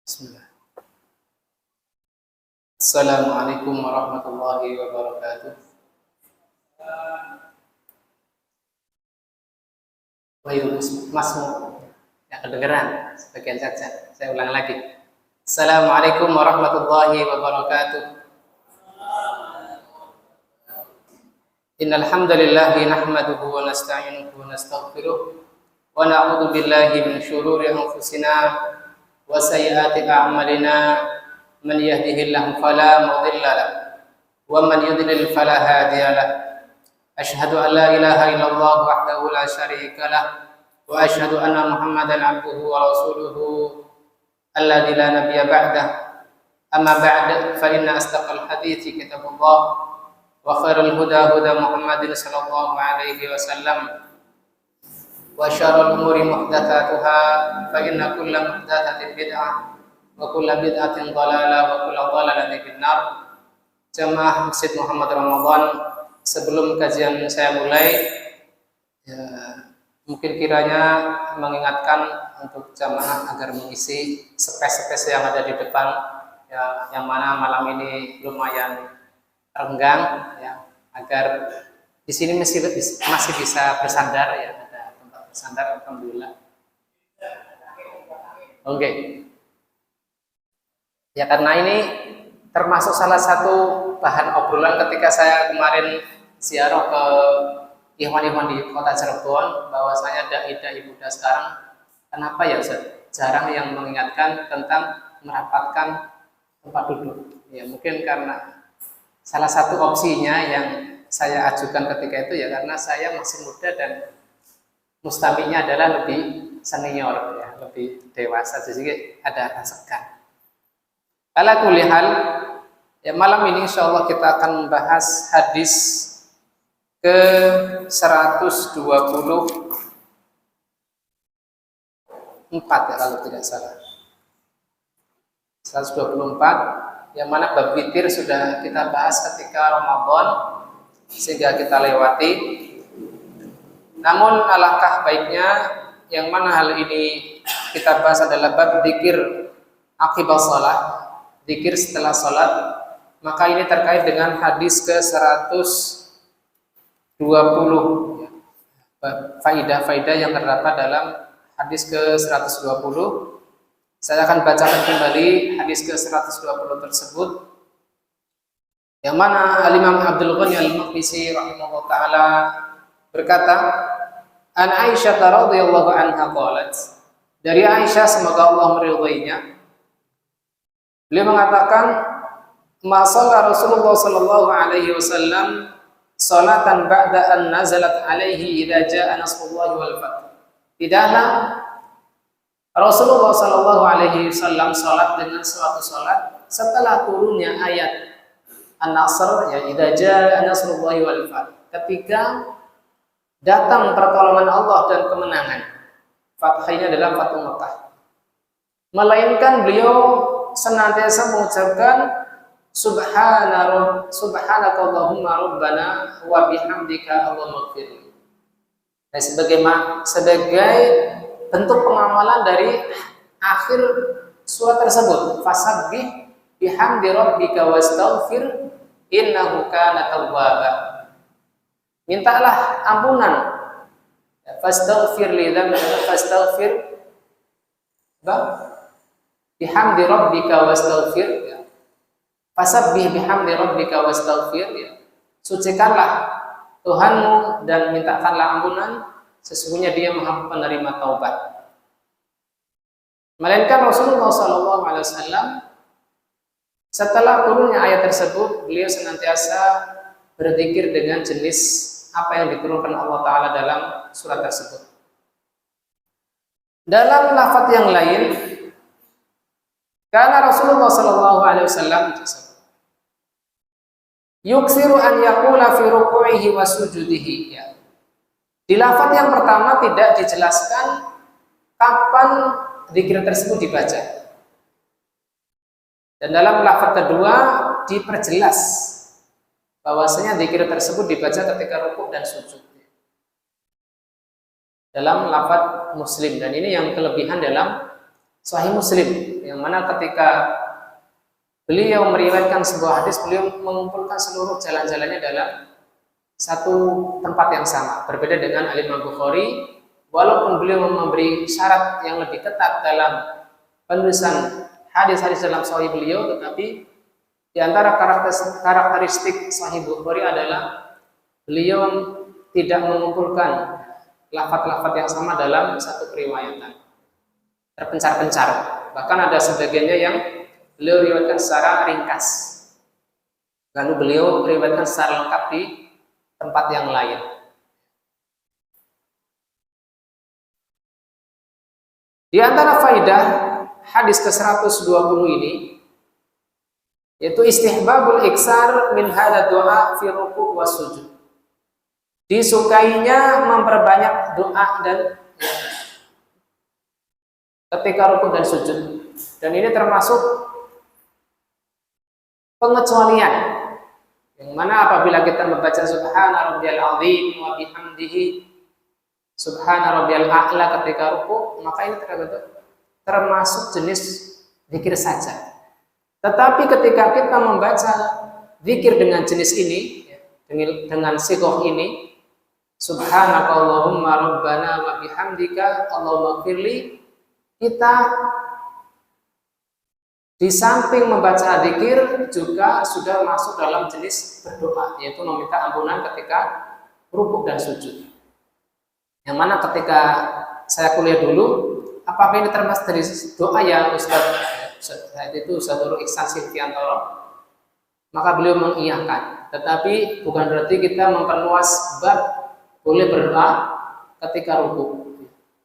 Bismillah. Assalamualaikum warahmatullahi wabarakatuh. Mas, ya kedengeran sebagian saja. Saya ulang lagi. Assalamualaikum warahmatullahi wabarakatuh. Innal hamdalillah nahmaduhu wa nasta'inuhu wa nastaghfiruh wa na'udzu billahi min shururi anfusina wa sayyiati a'malina man yahdihillahu fala mudilla lahu wa man yudlil fala hadiya lahu. Asyhadu an la ilaha illallah wahdahu la syarika lah wa asyhadu anna Muhammadan abduhu wa rasuluhu alladzi la nabiyya ba'dah. Amma ba'd fa inna asdaqal hadithi kitabullah wa khairul huda huda Muhammadin sallallahu alaihi wasallam wa syarrul umuri muhdatsatuha fa inna kulla muhdatsatin bid'ah wa kulla bid'atin dhalalah wa kulla dhalalatin finnar. Jamaah Masjid Muhammad Ramadan, sebelum kajian saya mulai, ya, mungkin kiranya mengingatkan untuk jamaah agar mengisi space-space yang ada di depan, ya, yang mana malam ini lumayan renggang, ya, agar di sini masih bisa bersandar, ya, ada tempat bersandar, alhamdulillah. Oke. Ya, karena ini termasuk salah satu bahan obrolan ketika saya kemarin ziarah ke ikhwan-ikhwan di kota Cirebon, bahwasanya dai-dai muda sekarang kenapa ya Ustaz jarang yang mengingatkan tentang merapatkan tempat duduk. Ya, mungkin karena salah satu opsinya yang saya ajukan ketika itu, ya, karena saya masih muda dan mustaminya adalah lebih senior, ya, lebih dewasa, jadi ada rasa segan. Ala kulli hal, ya, malam ini insyaallah kita akan membahas hadis ke 124, ya, kalau tidak salah. 124, yang mana bab witir sudah kita bahas ketika Ramadan sehingga kita lewati. Namun alangkah baiknya yang mana hal ini kita bahas adalah bab dzikir aqibas shalah, dzikir setelah salat. Maka ini terkait dengan hadis ke 120, ya, faidah-faidah yang terdapat dalam hadis ke 120. Saya akan bacakan kembali hadis ke 120 tersebut, yang mana Al-Imam Abdul Ghani Al-Maqdisi rahimahullah ta'ala berkata, An Aisyah radhiyallahu anha qalat, dari Aisyah semoga Allah meridhoinya, beliau mengatakan, ma shalla Rasulullah sallallahu alaihi wasallam salatan ba'da an nazalat alaihi idza jaa nasrullahi wal fath. Tidaklah Rasulullah sallallahu alaihi wasallam salat dengan suatu salat setelah turunnya ayat An-Nasr, ya, idza jaa nasrullahi wal fath, ketika datang pertolongan Allah dan kemenangan. Fath ini adalah Fathu Makkah. Melainkan beliau senantiasa mengucapkan subhanakallahumma rabbana wa bihamdika Allahumma ighfirli. Nah, sebagai bentuk pengamalan dari akhir surat tersebut, fasabbih bihamdi rabbika wastaghfir innahu kana tawwaba. Mintalah ampunan, fastaghfir li dzambika, fastaghfir bihamdi rabbika wastaghfir, ya. Fasabbih bihamdi rabbika wastaghfir, ya. Sucikanlah Tuhanmu dan mintakanlah ampunan, sesungguhnya Dia Maha penerima taubat. Melainkan Rasulullah SAW setelah turunnya ayat tersebut, beliau senantiasa berzikir dengan jenis apa yang diturunkan Allah Ta'ala dalam surat tersebut. Dalam lafaz yang lain, karena Rasulullah SAW yuksiru an yaqula fi ruku'ihi wa sujudihi, ya. Di lafaz yang pertama tidak dijelaskan kapan zikir tersebut dibaca. Dan dalam lafaz kedua diperjelas bahwasanya zikir tersebut dibaca ketika rukuk dan sujud. Dalam lafaz Muslim, dan ini yang kelebihan dalam Sahih Muslim, yang mana ketika beliau meriwayatkan sebuah hadis, beliau mengumpulkan seluruh jalan-jalannya dalam satu tempat yang sama. Berbeda dengan Al-Imam Bukhari, walaupun beliau memberi syarat yang lebih ketat dalam penulisan hadis-hadis dalam Sahih beliau, tetapi di antara karakteristik Sahih Bukhari adalah beliau tidak mengumpulkan lafaz-lafaz yang sama dalam satu periwayatan, terpencar-pencar. Bahkan ada sebagiannya yang beliau riwayatkan secara ringkas, lalu beliau riwayatkan secara lengkap di tempat yang lain. Di antara faidah hadis ke-120 ini, yaitu istihbabul iksar min hadza doa fi ruku' was sujud. Disukainya memperbanyak doa dan ketika ruku' dan sujud. Dan ini termasuk pengecualian, yang mana apabila kita membaca subhana rabbiyal azim wa bihamdihi subhana rabbiyal a'la ketika ruku', maka ini termasuk jenis zikir saja. Tetapi ketika kita membaca zikir dengan jenis ini, dengan sighah ini, subhanaka Allahumma rabbana wa bihamdika Allahumma ighfirli, kita di samping membaca zikir juga sudah masuk dalam jenis berdoa, yaitu meminta ampunan ketika rukuk dan sujud. Yang mana ketika saya kuliah dulu, apakah ini termasuk dari doa ya Ustaz? Saat itu Ustaz Nurul Ihsan Silviantoro, maka beliau mengiyakan. Tetapi bukan berarti kita memperluas bab boleh berdoa ketika rukuk.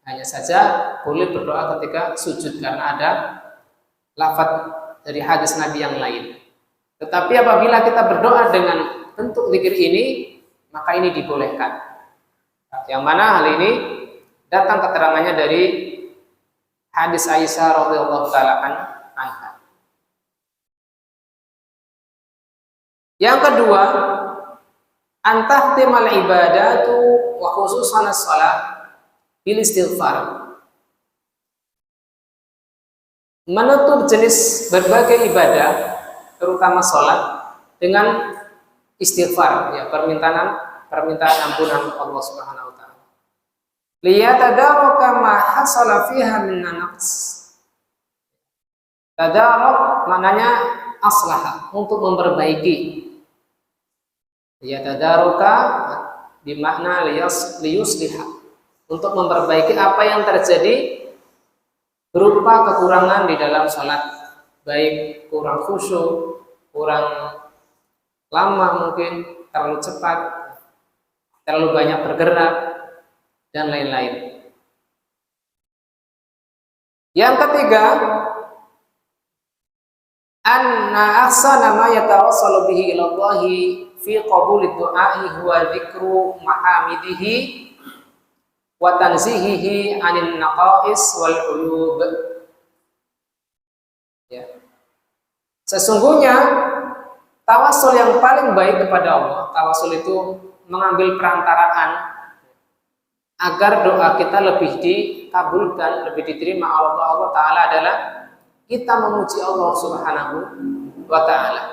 Hanya saja boleh berdoa ketika sujud karena ada lafaz dari hadis Nabi yang lain. Tetapi apabila kita berdoa dengan bentuk zikir ini, maka ini dibolehkan. Yang mana hal ini datang keterangannya dari hadis Aisyah radhiyallahu taala anha. Yang kedua, antahtimal ibadatu wa khususan as-shalah bil istighfar. Menutup jenis berbagai ibadah, terutama sholat, dengan istighfar, ya, permintaan ampunan Allah Subhanahu wa taala. Liyatadaraka ma hasala fiha min naqs. Tadaruk maknanya aslaha, untuk memperbaiki. Liyatadaraka bermakna liyusliha, untuk memperbaiki apa yang terjadi berupa kekurangan di dalam salat, baik kurang khusyuk, kurang lama mungkin, terlalu cepat, terlalu banyak bergerak, dan lain-lain. Yang ketiga, anna ahsana ma yatawassalu bihi ila Allah fi qabulid du'a'i huwa dzikru mahamidihi wa tanzihihi 'anil naqais wal 'uyub. Ya. Sesungguhnya tawassul yang paling baik kepada Allah, tawassul itu mengambil perantaraan agar doa kita lebih dikabulkan, lebih diterima Allah Ta'ala, adalah kita memuji Allah Subhanahu wa Ta'ala,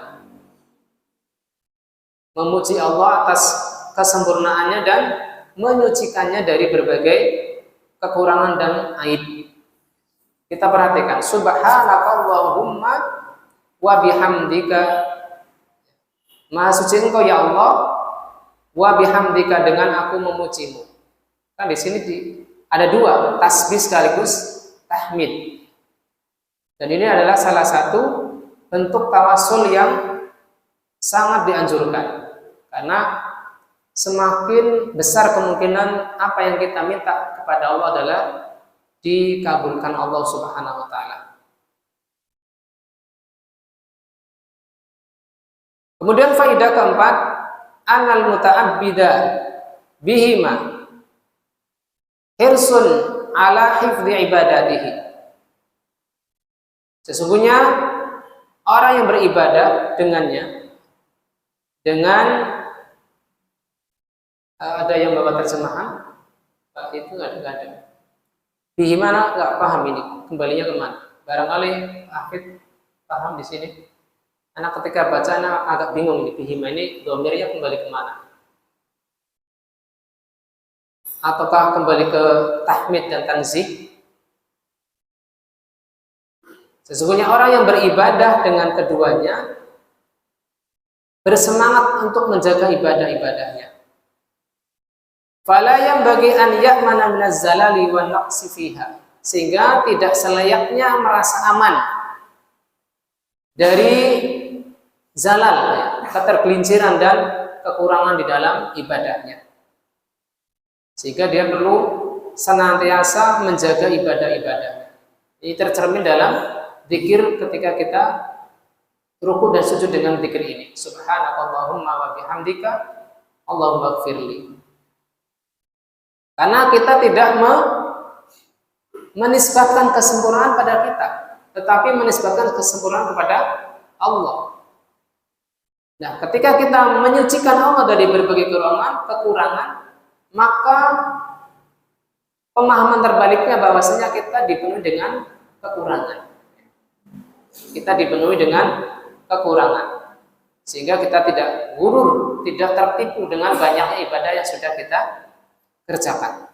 memuji Allah atas kesempurnaannya dan menyucikannya dari berbagai kekurangan dan aib. Kita perhatikan, subhanakallahumma wa bihamdika, maha suci Engkau ya Allah, wa bihamdika, dengan aku memujimu. Kan di sini ada dua, tasbih sekaligus tahmid. Dan ini adalah salah satu bentuk tawassul yang sangat dianjurkan, karena semakin besar kemungkinan apa yang kita minta kepada Allah adalah dikabulkan Allah Subhanahu wa taala. Kemudian faidah keempat, anal muta'abbida bihima hirsun ala hifdzi ibadatihi. Sesungguhnya orang yang beribadah dengannya, dengan ada yang bawa terjemahan, itu nggak ada. Di mana nggak paham ini, kembalinya kemana? Barangkali Hafid paham di sini. Anak ketika baca anak agak bingung ini bihima ini domirnya kembali kemana? Ataukah kembali ke tahmid dan tanzih? Sesungguhnya orang yang beribadah dengan keduanya bersemangat untuk menjaga ibadah-ibadahnya. Fala yanbaghi an ya'mana minaz zalali wan naqsi fiha, sehingga tidak selayaknya merasa aman dari zalal, ya, ketergelinciran dan kekurangan di dalam ibadahnya. Sehingga dia perlu senantiasa menjaga ibadah-ibadahnya. Ini tercermin dalam zikir ketika kita ruku dan sujud dengan zikir ini. Subhanakallahumma wa bihamdika Allahumma ighfirli. Karena kita tidak menisbatkan kesempurnaan pada kita, tetapi menisbatkan kesempurnaan kepada Allah. Nah, ketika kita menyucikan Allah dari berbagai kekurangan, maka pemahaman terbaliknya bahwasanya kita dipenuhi dengan kekurangan. Kita dipenuhi dengan kekurangan, sehingga kita tidak gurur, tidak tertipu dengan banyaknya ibadah yang sudah kita kerjakan.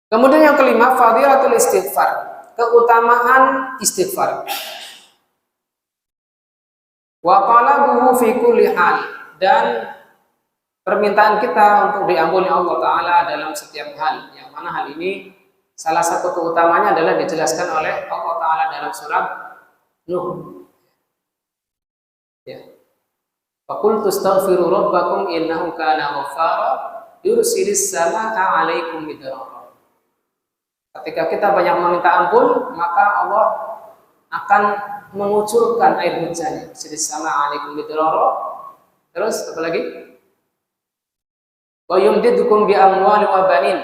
Kemudian yang kelima, fadilatul istighfar, keutamaan istighfar. Wa talabuhu fi kulli hal, dan permintaan kita untuk diampuni Allah Ta'ala dalam setiap hal, yang mana hal ini salah satu keutamanya adalah dijelaskan oleh Allah Ta'ala dalam surat Nuh. Ya. Faqultu astaghfiru rabbakum innahu kana ghaffara yursilis samaa'a 'alaikum midrara. Ketika kita banyak meminta ampun, maka Allah akan mengucurkan air hujan, yursilis samaa'a 'alaikum midrara. Terus apa lagi? Wa yumdidukum bi amwali wa banin.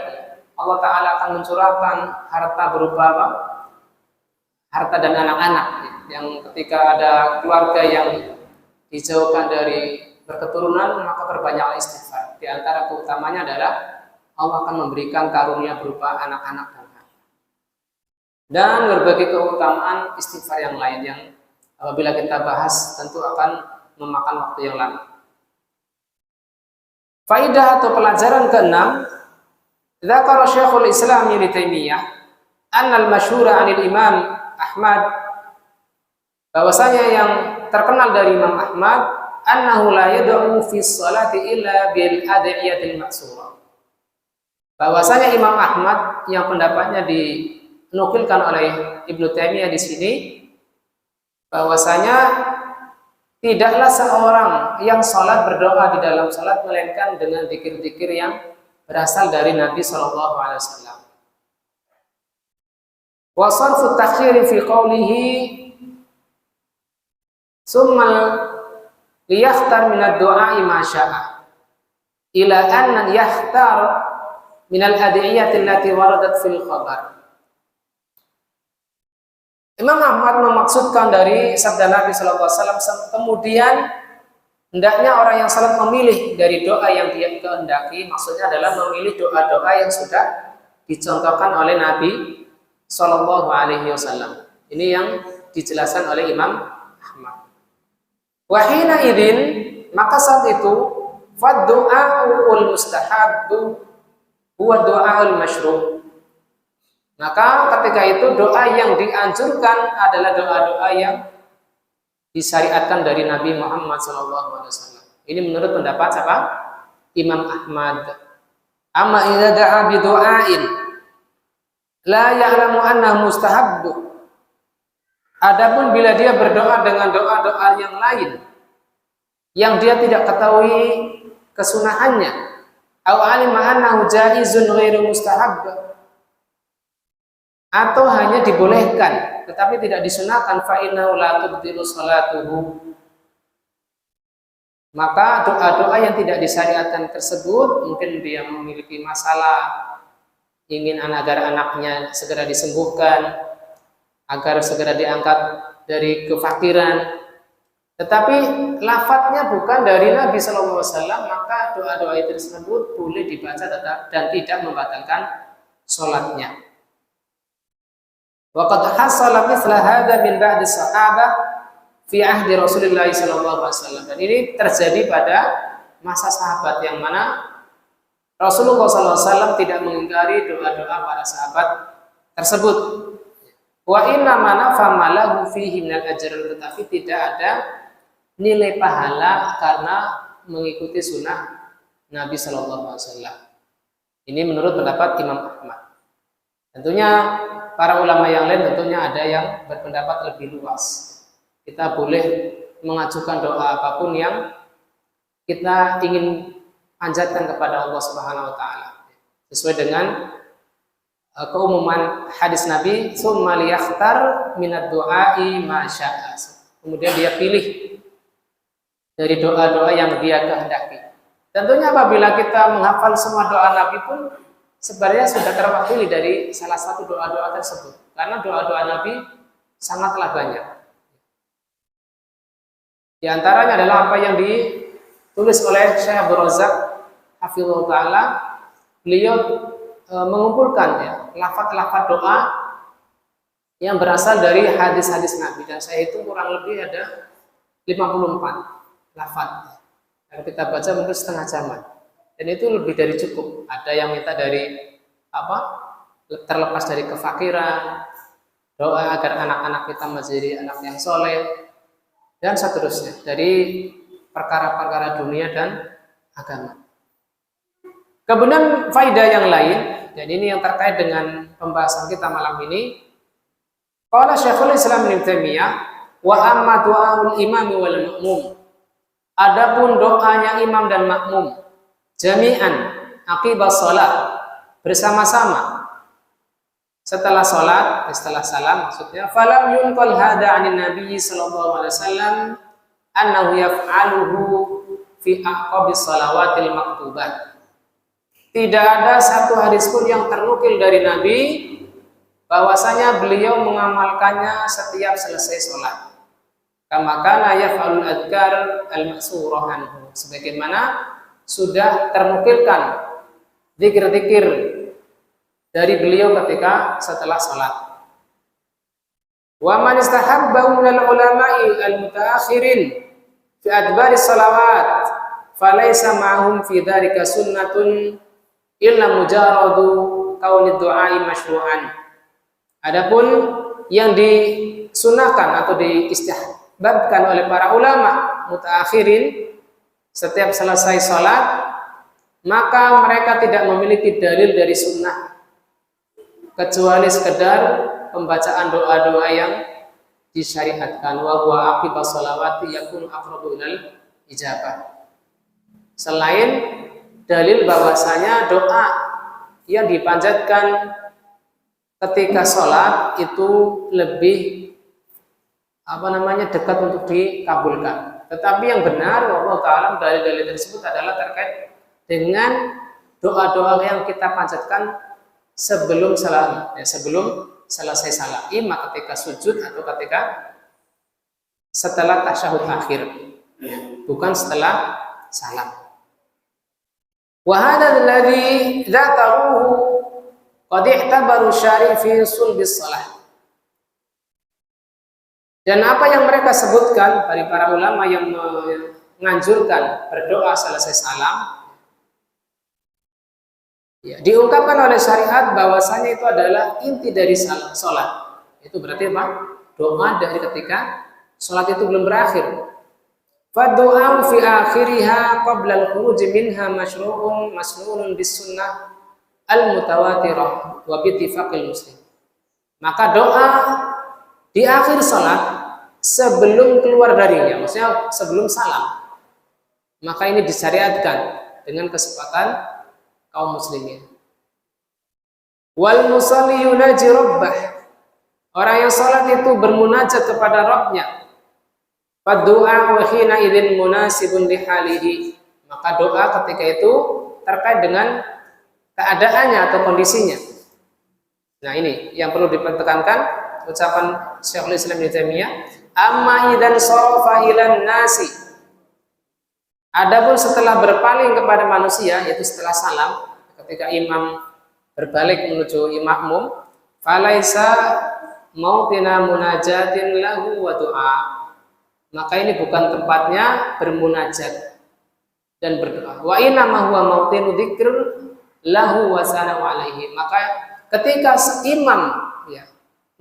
Allah Ta'ala akan mencurahkan harta berupa apa? Harta dan anak-anak, yang ketika ada keluarga yang dijauhkan dari berketurunan, maka perbanyaklah istighfar. Di antara keutamanya adalah Allah akan memberikan karunia berupa anak-anak dan berbagai keutamaan istighfar yang lain yang apabila kita bahas tentu akan memakan waktu yang lama. Faidah atau pelajaran keenam, dzakara Syekhul Islam Ibnu Taimiyah annal masyhura 'anil Imam Ahmad, bahwasanya yang terkenal dari Imam Ahmad, annahu la yad'u fi sholati illa bil ad'iyatil ma'sura. Bahwasanya Imam Ahmad yang pendapatnya dinukilkan oleh Ibnu Taimiyah di sini, bahwasanya tidaklah seorang yang sholat berdoa di dalam sholat melainkan dengan zikir-zikir yang berasal dari Nabi Shallallahu Alaihi Wasallam. Wa sarfu takhiri fi qawlihi summa liyakhtar min ad-du'a ma syaa ila an yakhtar min al-ad'iyati allati waradat fil khabar. Imam Ahmad memaksudkan dari sabda Nabi Shallallahu Alaihi Wasallam, kemudian hendaknya orang yang salat memilih dari doa yang dia kehendaki, maksudnya adalah memilih doa-doa yang sudah dicontohkan oleh Nabi Shallallahu Alaihi Wasallam. Ini yang dijelaskan oleh Imam Ahmad. Wahina idin, maka saat itu fad-du'a'ul mustahabbu huwa du'a'ul masyru'. Maka ketika itu doa yang dianjurkan adalah doa-doa yang disyariatkan dari Nabi Muhammad SAW. Ini menurut pendapat siapa? Imam Ahmad. Amma idza da'a bi du'ain la ya'lamu annahu mustahabbu. Adapun bila dia berdoa dengan doa-doa yang lain yang dia tidak ketahui kesunahannya, au alima annahu jaizun ghairu mustahab, atau hanya dibolehkan tetapi tidak disunahkan, fa innahu la tubtilu salatuhu, maka doa-doa yang tidak disyariatkan tersebut, mungkin dia memiliki masalah, ingin agar anaknya segera disembuhkan, agar segera diangkat dari kefakiran, tetapi lafadznya bukan dari Nabi SAW, maka doa-doa itu tersebut boleh dibaca tetap dan tidak membatalkan sholatnya. Wa qad hasala mithla hadza min ba'di sahabah fi ahdi Rasulullah sallallahu alaihi wasallam. Dan ini terjadi pada masa sahabat yang mana Rasulullah sallallahu alaihi wasallam tidak mengingkari doa-doa para sahabat tersebut. Wa inna ma nafama lahu fihi minal ajr, tetapi tidak ada nilai pahala karena mengikuti sunnah Nabi sallallahu alaihi wasallam. Ini menurut pendapat Imam Ahmad. Tentunya para ulama yang lain tentunya ada yang berpendapat lebih luas. Kita boleh mengajukan doa apapun yang kita ingin panjatkan kepada Allah Subhanahu wa taala. Sesuai dengan keumuman hadis Nabi, "Tsumma liyakhtar minad du'ai ma syaa." Kemudian dia pilih dari doa-doa yang dia kehendaki. Tentunya apabila kita menghafal semua doa Nabi pun sebenarnya sudah terwakili dari salah satu doa-doa tersebut. Karena doa-doa Nabi sangatlah banyak. Di antaranya adalah apa yang ditulis oleh Syekh Abdul Razak hafizahullah taala. Beliau mengumpulkan ya lafaz-lafaz doa yang berasal dari hadis-hadis Nabi, dan saya itu kurang lebih ada 54 lafaz. Kalau kita baca mungkin setengah jaman, dan itu lebih dari cukup. Ada yang minta dari terlepas dari kefakiran, doa agar anak-anak kita menjadi anak yang soleh, dan seterusnya dari perkara-perkara dunia dan agama. Kemudian faedah yang lain, dan ini yang terkait dengan pembahasan kita malam ini. Qala Syekhul Islam Ibnu Taimiyah, wa amma du'aul imami wal ma'mum. Adapun doanya imam dan makmum jami'an aqibas shalah, bersama-sama setelah salat, setelah salam maksudnya, falam yunqal hada 'anin nabiy sallallahu alaihi wasallam annahu yaf'aluhu fi aqabis shalawatil maktubah. Tidak ada satu hadis pun yang ternukil dari Nabi bahwasanya beliau mengamalkannya setiap selesai salat. Kama kana yaf'alul adhkar al-ma'surah anhu, sebagaimana sudah ternukilkan zikir-zikir dari beliau ketika setelah salat. Wa man istahabba minal ulama'i al-mutaakhirin fi adbari salawat falaysa ma'hum fi dzalika sunnatun illa mujarradu kaunid du'ai masyru'an. Adapun yang disunahkan atau diistihbabkan oleh para ulama mutaakhirin setiap selesai salat, maka mereka tidak memiliki dalil dari sunnah kecuali sekedar pembacaan doa-doa yang disyariatkan. Wa huwa aqibas shalawati yakunu aqrabu ilal ijabah. Selain dalil bahwasanya doa yang dipanjatkan ketika sholat itu lebih dekat untuk dikabulkan. Tetapi yang benar wallahu ta'ala dalil-dalil tersebut adalah terkait dengan doa-doa yang kita panjatkan sebelum salam, sebelum selesai salat, imma ketika sujud atau ketika setelah tasyahud akhir, bukan setelah salam. Wa hadzal ladzi dzakaruhu qad i'tabaru syari' fi sulbis shalah. Dan apa yang mereka sebutkan dari para ulama yang menganjurkan berdoa selesai salam, ya, diungkapkan oleh syariat bahwasanya itu adalah inti dari salat. Itu berarti apa? Doa dari ketika salat itu belum berakhir. Fadu'a fi akhiriha qabla al-khuruj minha masyru'un masnunun bis sunnah al-mutawatirah wa bi ittifaqil muslim. Maka doa di akhir salat sebelum keluar darinya, maksudnya sebelum salam, maka ini disyariatkan dengan kesepakatan kaum muslimin. Wal musalli yunaji rabbah, orang yang salat itu bermunajat kepada Rabbnya. Faddu'a wa hina idzin munasibun lihalihi, maka doa ketika itu terkait dengan keadaannya atau kondisinya. Nah, ini yang perlu dipertekankan ucapan Syekhul Islam Ibnu Taimiyah, amma idzan sarafa ilan nasi. Adapun setelah berpaling kepada manusia, yaitu setelah salam, ketika imam berbalik menuju makmum, falaisa mautina munajatin lahu wa du'a. Maka ini bukan tempatnya bermunajat dan berdoa. Wa inna ma huwa mautinu dzikr lahu wa sana'u alaihi. Maka ketika imam ya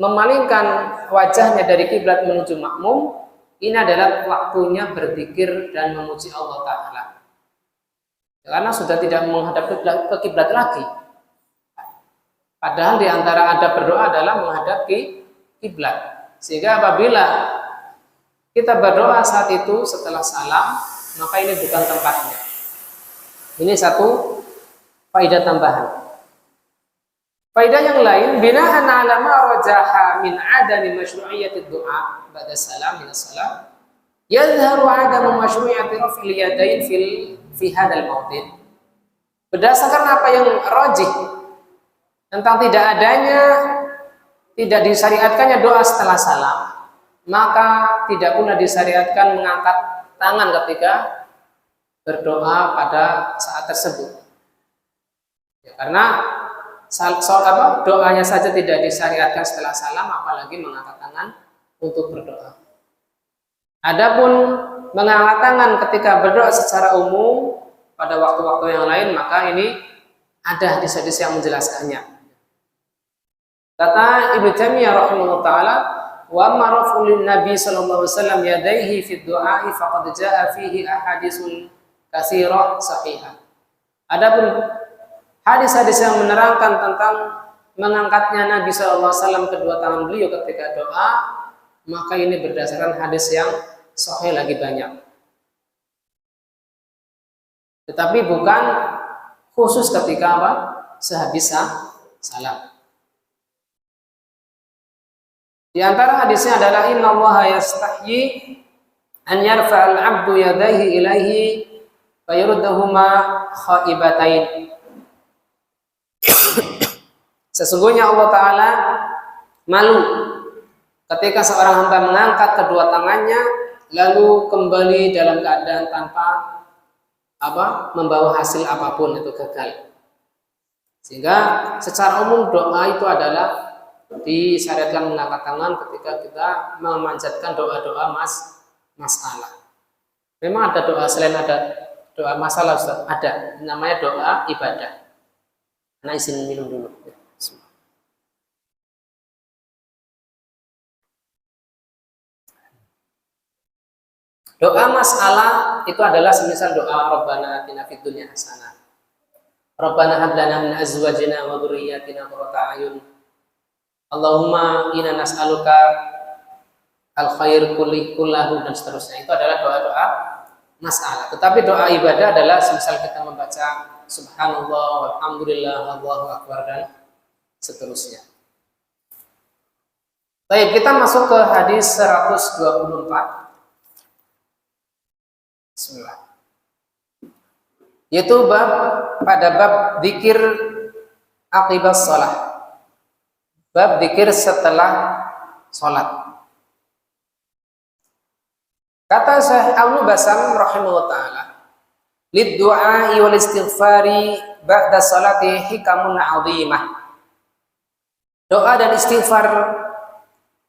memalingkan wajahnya dari kiblat menuju makmum, ini adalah waktunya berzikir dan memuji Allah Ta'ala. Karena sudah tidak menghadap ke kiblat lagi. Padahal di antara adab berdoa adalah menghadap kiblat. Sehingga apabila kita berdoa saat itu setelah salam, maka ini bukan tempatnya. Ini satu faidah tambahan. Faidah yang lain, bina'an 'ala ma rajaha min 'adami masyru'iyyati du'a ba'da salam min as-salam, yadhharu 'adamu masyru'iyyati raf'il yadayn fi hadzal mawdin. Berdasarkan apa yang rajih tentang tidak disyariatkannya doa setelah salam, maka tidak pula disyariatkan mengangkat tangan ketika berdoa pada saat tersebut. Ya, karena doanya saja tidak disyariatkan setelah salam, apalagi mengangkat tangan untuk berdoa. Adapun mengangkat tangan ketika berdoa secara umum pada waktu-waktu yang lain, maka ini ada hadis-hadis yang menjelaskannya. Kata Ibnu Taimiyah rahimahullah taala, wa amma raf'ul nabi sallallahu alaihi wasallam yadayhi fi du'a faqad jaa fihi ahaditsun katsirah sahihah. Adapun hadis-hadis yang menerangkan tentang mengangkatnya Nabi sallallahu alaihi wasallam kedua tangan beliau ketika doa, maka ini berdasarkan hadis yang sahih lagi banyak. Tetapi bukan khusus ketika apa? Sehabis salam. Di antara hadisnya adalah innallaha yastahyi an yarfa'al 'abdu yadayhi ilaihi fa yuruddahuma khaibatain. Sesungguhnya Allah Ta'ala malu ketika seorang hamba mengangkat kedua tangannya lalu kembali dalam keadaan tanpa membawa hasil apapun, itu gagal. Sehingga secara umum doa itu adalah disyariatkan mengangkat tangan ketika kita memanjatkan doa-doa masalah. Memang ada doa selain ada doa masalah, Ustaz? Ada, namanya doa ibadah. Nah, izin minum dulu. Doa masalah itu adalah semisal doa Rabbana atina fid dunya hasanah, Rabbana hab lana min azwajina wa dzurriyyatina qurrata a'yun, Allahumma inna nas'aluka al-khair kullahu, dan seterusnya. Itu adalah doa-doa masalah. Tetapi doa ibadah adalah semisal kita membaca subhanallah walhamdulillah Allahu akbar dan seterusnya. Baik, kita masuk ke hadis 124. Bismillah. Yaitu pada bab dzikir aqibas shalah. Bab dzikir setelah salat. Kata Syekh Ibnu Basam rahimahullah taala, lid du'a wal istighfari ba'da salati hikamun 'azimah. Doa dan istighfar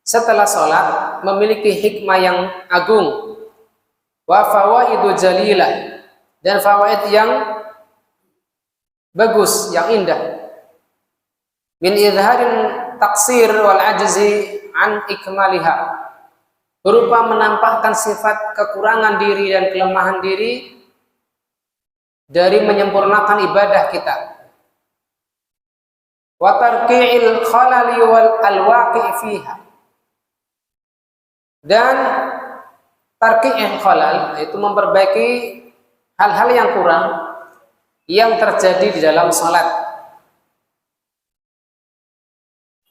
setelah salat memiliki hikmah yang agung, wa fawaidu jalilah, dan fawaid yang bagus, yang indah. Min izharin taksir wal ajzi an ikmaliha, berupa menampakkan sifat kekurangan diri dan kelemahan diri dari menyempurnakan ibadah kita. Wa tarqi'il khalali wal alwaqi' fiha, dan tarqi'il khalal, yaitu memperbaiki hal-hal yang kurang yang terjadi di dalam salat.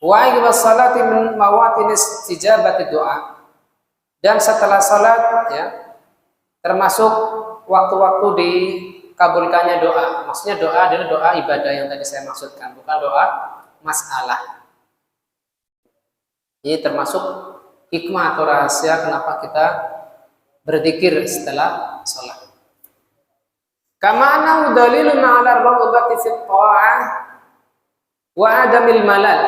Wa aqibas salati min mawatin istijabati doa, dan setelah salat ya termasuk waktu-waktu dikabulkannya doa. Maksudnya doa adalah doa ibadah yang tadi saya maksudkan, bukan doa masalah. Ini termasuk hikmah atau rahasia kenapa kita berzikir setelah salat. Kama annahu dalilun 'ala ar-raghbati fi at-tha'ah wa 'adamil malal.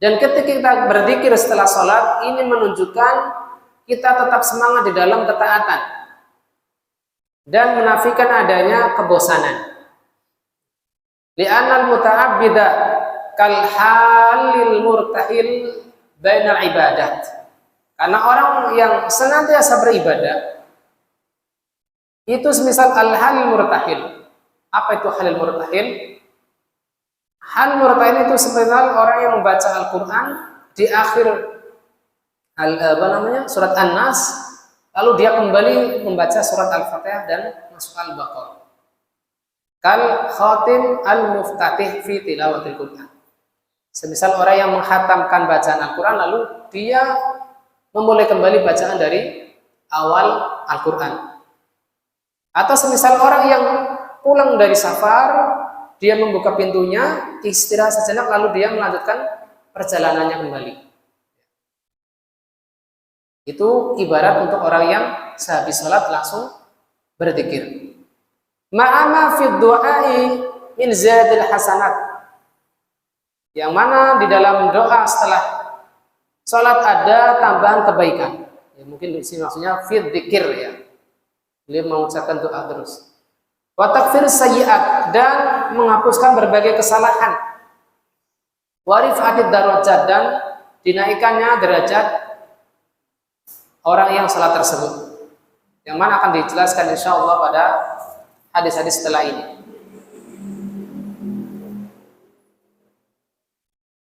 Dan ketika kita berzikir setelah sholat, ini menunjukkan kita tetap semangat di dalam ketaatan dan menafikan adanya kebosanan. Li'annal muta'abbida kal halil murtahil bainal ibadat. Karena orang yang senantiasa beribadah itu semisal al-halil murtahil. Apa itu halil murtahil? Hal murtahil itu sebenarnya orang yang membaca Al-Quran di akhir surat An-Nas, lalu dia kembali membaca surat Al-Fatihah dan masuk Al-Baqarah. Kal khatim al-muftatih fi tilawatil Quran. Semisal orang yang menghatamkan bacaan Al-Quran lalu dia memulai kembali bacaan dari awal Al-Quran. Atau semisal orang yang pulang dari safar, dia membuka pintunya, istirahat sejenak, lalu dia melanjutkan perjalanannya kembali. Itu ibarat untuk orang yang sehabis sholat langsung berzikir. Ma'ama fid du'ai min zadil hasanat. Yang mana di dalam doa setelah sholat ada tambahan kebaikan. Ya, mungkin di sini maksudnya fid dzikir ya. Beliau mengucapkan doa terus. Wa takfir sayyi'at, dan menghapuskan berbagai kesalahan. Wa rif'atid darajat, dan dinaikannya derajat orang yang salat tersebut. Yang mana akan dijelaskan insyaallah pada hadis-hadis setelah ini.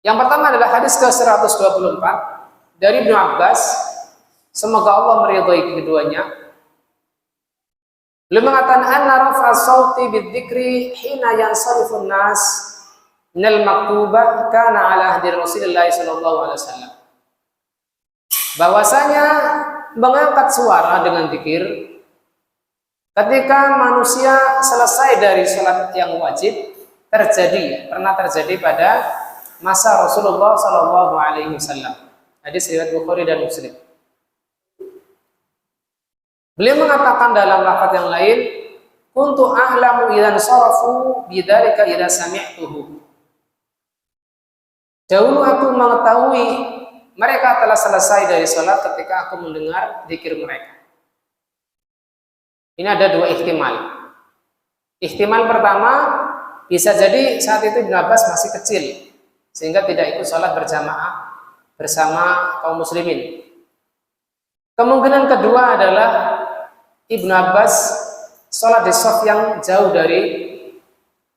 Yang pertama adalah hadis ke-124 dari Ibnu Abbas, semoga Allah meridhai keduanya. Beliau mengatakan anna rafa sauti bidzikri hina yansarifun nas minal maktubah kana ala ahdi Rasulullah sallallahu alaihi wasallam. Bahwasanya mengangkat suara dengan zikir ketika manusia selesai dari salat yang wajib pernah terjadi pada masa Rasulullah sallallahu alaihi wasallam. Hadis riwayat Bukhari dan Muslim. Beliau mengatakan dalam lafaz yang lain, kuntu a'lamu idzan sarafu bidzalika idza sami'tuhu. Dahulu aku mengetahui mereka telah selesai dari salat ketika aku mendengar zikir mereka. Ini ada dua ihtimal. Ihtimal pertama, bisa jadi saat itu Ibnu Abbas masih kecil sehingga tidak ikut salat berjamaah bersama kaum muslimin. Kemungkinan kedua adalah Ibnu Abbas sholat di shaf yang jauh dari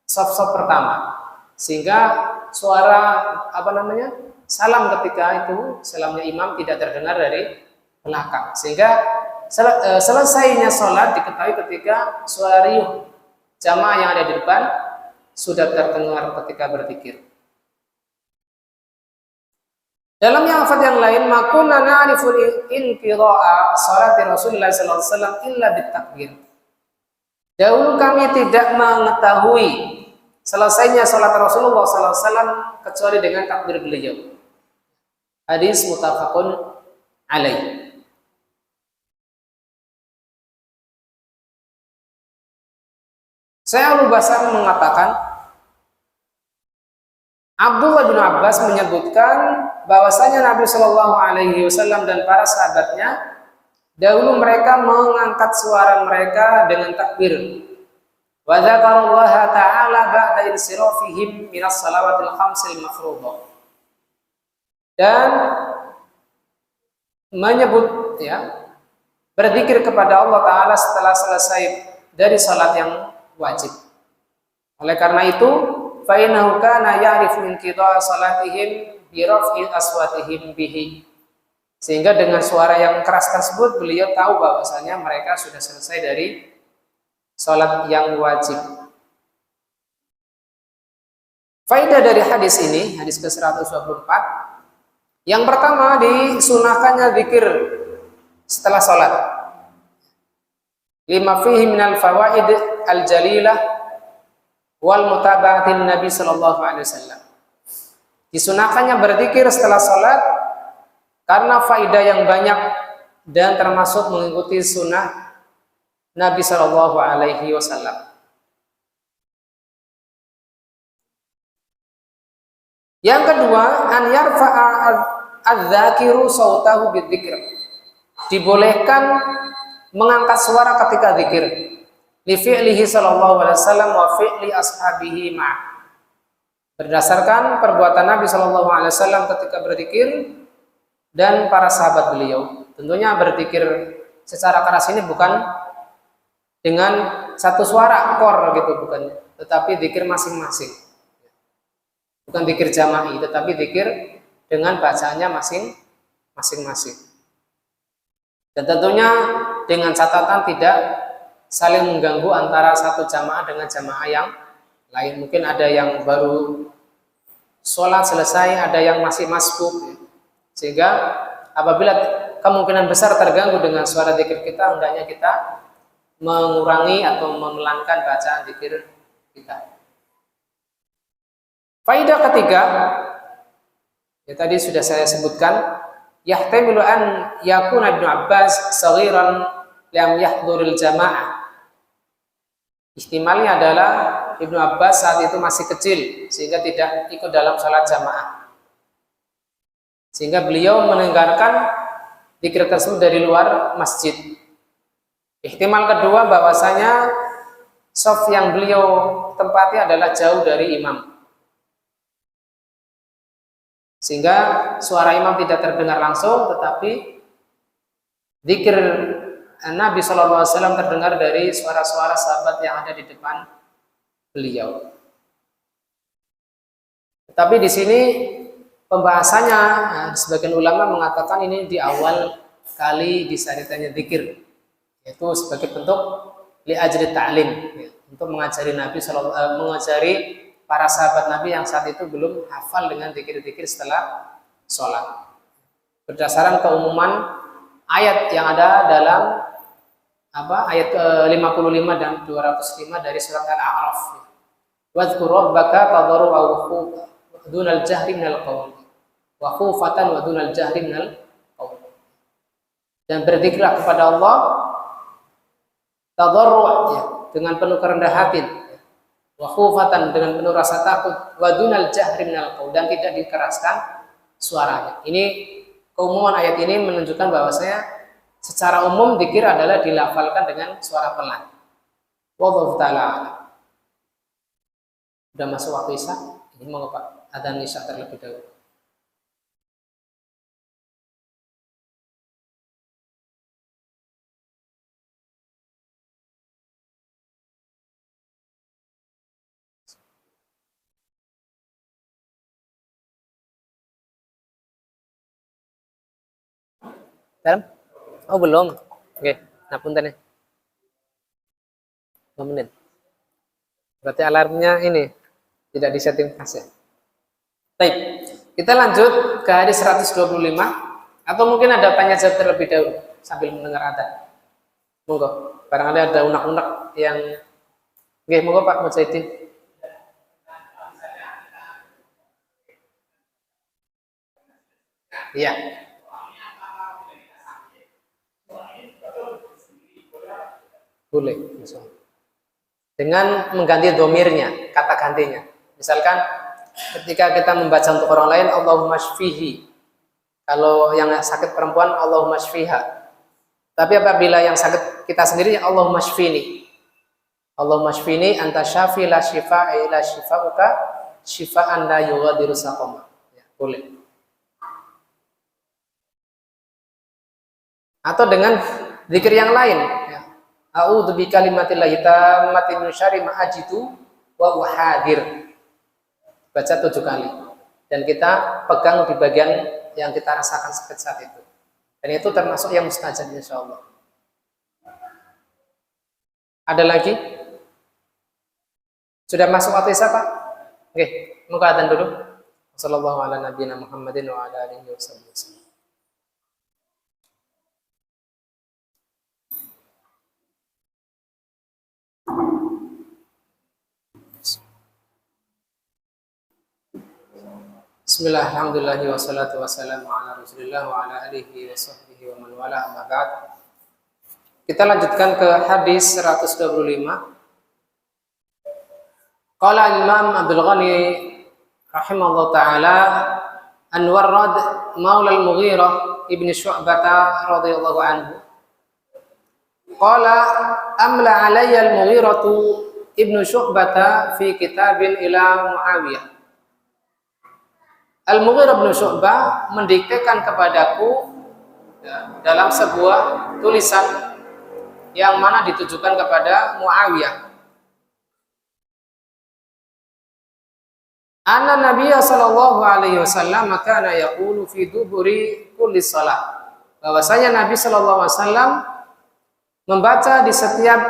shaf pertama, sehingga suara salam ketika itu salamnya imam tidak terdengar dari belakang, sehingga selesainya sholat diketahui ketika suara riuh jamaah yang ada di depan sudah terdengar ketika berzikir. Dalam lafaz yang lain, makunna na'riful inqira'a salati Rasulullah sallallahu alaihi wasallam illa bitakbir. Dahulu kami tidak mengetahui selesainya salat Rasulullah sallallahu alaihi wasallam kecuali dengan takbir beliau. Hadis muttafaqun alaih. Saya Al-Basam mengatakan Abdullah bin Abbas menyebutkan bahwasanya Nabi Shallallahu Alaihi Wasallam dan para sahabatnya dahulu mereka mengangkat suara mereka dengan takbir. Wa dzakarullaha ta'ala ba'da insirafihim minas salawatil khamsil mafruḍah. Dan menyebut berzikir kepada Allah Ta'ala setelah selesai dari salat yang wajib. Oleh karena itu, fa innahu kana ya'rifu inqidha salatihim bi raf'i aswatihim bihi. Sehingga dengan suara yang keras tersebut beliau tahu bahwasanya mereka sudah selesai dari salat yang wajib. Faedah dari hadis ini, hadis ke-124, yang pertama disunahkannya zikir setelah salat. Lima fihi minal fawaid al-jalilah wal mutaba'atin Nabi sallallahu alaihi wasallam. Disunahkannya berzikir setelah salat karena faidah yang banyak dan termasuk mengikuti sunnah Nabi sallallahu alaihi wasallam. Yang kedua, an yarfa'a adz-dzakiru sautahu bidzikr. Dibolehkan mengangkat suara ketika zikir. Li fi'lihi sallallahu alaihi wasallam wa fi'li ashabihi ma'. Berdasarkan perbuatan Nabi sallallahu alaihi wasallam ketika berzikir dan para sahabat beliau. Tentunya berzikir secara keras ini bukan dengan satu suara kor gitu, bukan, tetapi zikir masing-masing. Bukan zikir jama'i, tetapi zikir dengan bacaannya masing-masing. Dan tentunya dengan catatan tidak saling mengganggu antara satu jamaah dengan jamaah yang lain. Mungkin ada yang baru sholat selesai, ada yang masih masbuk. Sehingga apabila kemungkinan besar terganggu dengan suara zikir kita, hendaknya kita mengurangi atau memelankan bacaan zikir kita. Faidah ketiga, ya tadi sudah saya sebutkan, yahtamilu an yakuna Ibnu Abbas saghiran lam yahdhuril jamaah. Ihtimalnya adalah Ibnu Abbas saat itu masih kecil sehingga tidak ikut dalam salat jamaah. Sehingga beliau mendengarkan zikir tersebut dari luar masjid. Ihtimal kedua bahwasanya shaf yang beliau tempati adalah jauh dari imam. Sehingga suara imam tidak terdengar langsung, tetapi zikir Nabi SAW terdengar dari suara-suara sahabat yang ada di depan beliau. Tetapi di sini pembahasannya, sebagian ulama mengatakan ini di awal kali disyariatkannya zikir, yaitu sebagai bentuk li'ajri ta'lim, untuk mengajari Nabi mengajari para sahabat Nabi yang saat itu belum hafal dengan zikir-zikir setelah sholat. Berdasarkan keumuman ayat yang ada dalam ayat 55 dan 205 dari surat Al-A'raf. Wadhkur rabbaka tadarru'an wa dunal jahri minal qawl wa khufatan wa dunal jahri minal qawl. Dan berzikirlah kepada Allah tadarru' ya, dengan penuh kerendahan hati, wa khufatan dengan penuh rasa takut, wa dunal jahri minal qaul, dan tidak dikeraskan suaranya. Ini keumuman ayat ini menunjukkan bahwasanya secara umum zikir adalah dilafalkan dengan suara pelan. Wallahu taala. Sudah masuk waktu Isya? Ini mau Pak adzan Isya terlebih dahulu. Dalam? Oh belum. Oke, ngapunten ya. 2 menit. Berarti alarmnya ini tidak disetting pas ya. Baik, kita lanjut ke hadis 125, atau mungkin ada tanya jawab terlebih dahulu sambil mendengar adzan. Monggo, barangkali ada unek-unek yang monggo Pak Mujahidin. Iya. Boleh, dengan mengganti domirnya, kata gantinya. Misalkan ketika kita membaca untuk orang lain, Allahumma shfihi. Kalau yang sakit perempuan, Allahumma shfiha. Tapi apabila yang sakit kita sendiri, Allahumma shfini. Allahumma shfini anta syafi la shifa'a illa shifa'uka shifa'an la yughadiru saqama. Ya, boleh. Atau dengan zikir yang lain, ya. A'udzu bi kalimatillahi tammati min syarri ma ajidu wa huwa hadir. Baca 7 kali. Dan kita pegang di bagian yang kita rasakan sakit saat itu. Dan itu termasuk yang mustajab insyaallah. Ada lagi? Sudah masuk waktu Isya, Pak? Oke, muka adzan dulu. Wassallallahu ala nabiyina Muhammadin wa ala alihi wasallam. Bismillah, alhamdulillah, wassalatu wassalamu ala rasulillah wa ala alihi wa sahbihi wa man wala, amma ba'd. Kita lanjutkan ke hadis 125. Qala Imam Abdul Ghani rahimahullah taala an Warrad maula al-Mughirah ibn Syu'bah radhiyallahu anhu qala amla alayya al-Mughirah ibn Syu'bah fi kitabin ila Muawiyah. Al-Mughirah bin Syu'bah mendiktekan kepadaku dalam sebuah tulisan yang mana ditujukan kepada Muawiyah. Anna Nabiyya sallallahu alaihi wasallam kana yaqulu fi duburi kulli shalah. Bahwasanya Nabi sallallahu alaihi wasallam membaca di setiap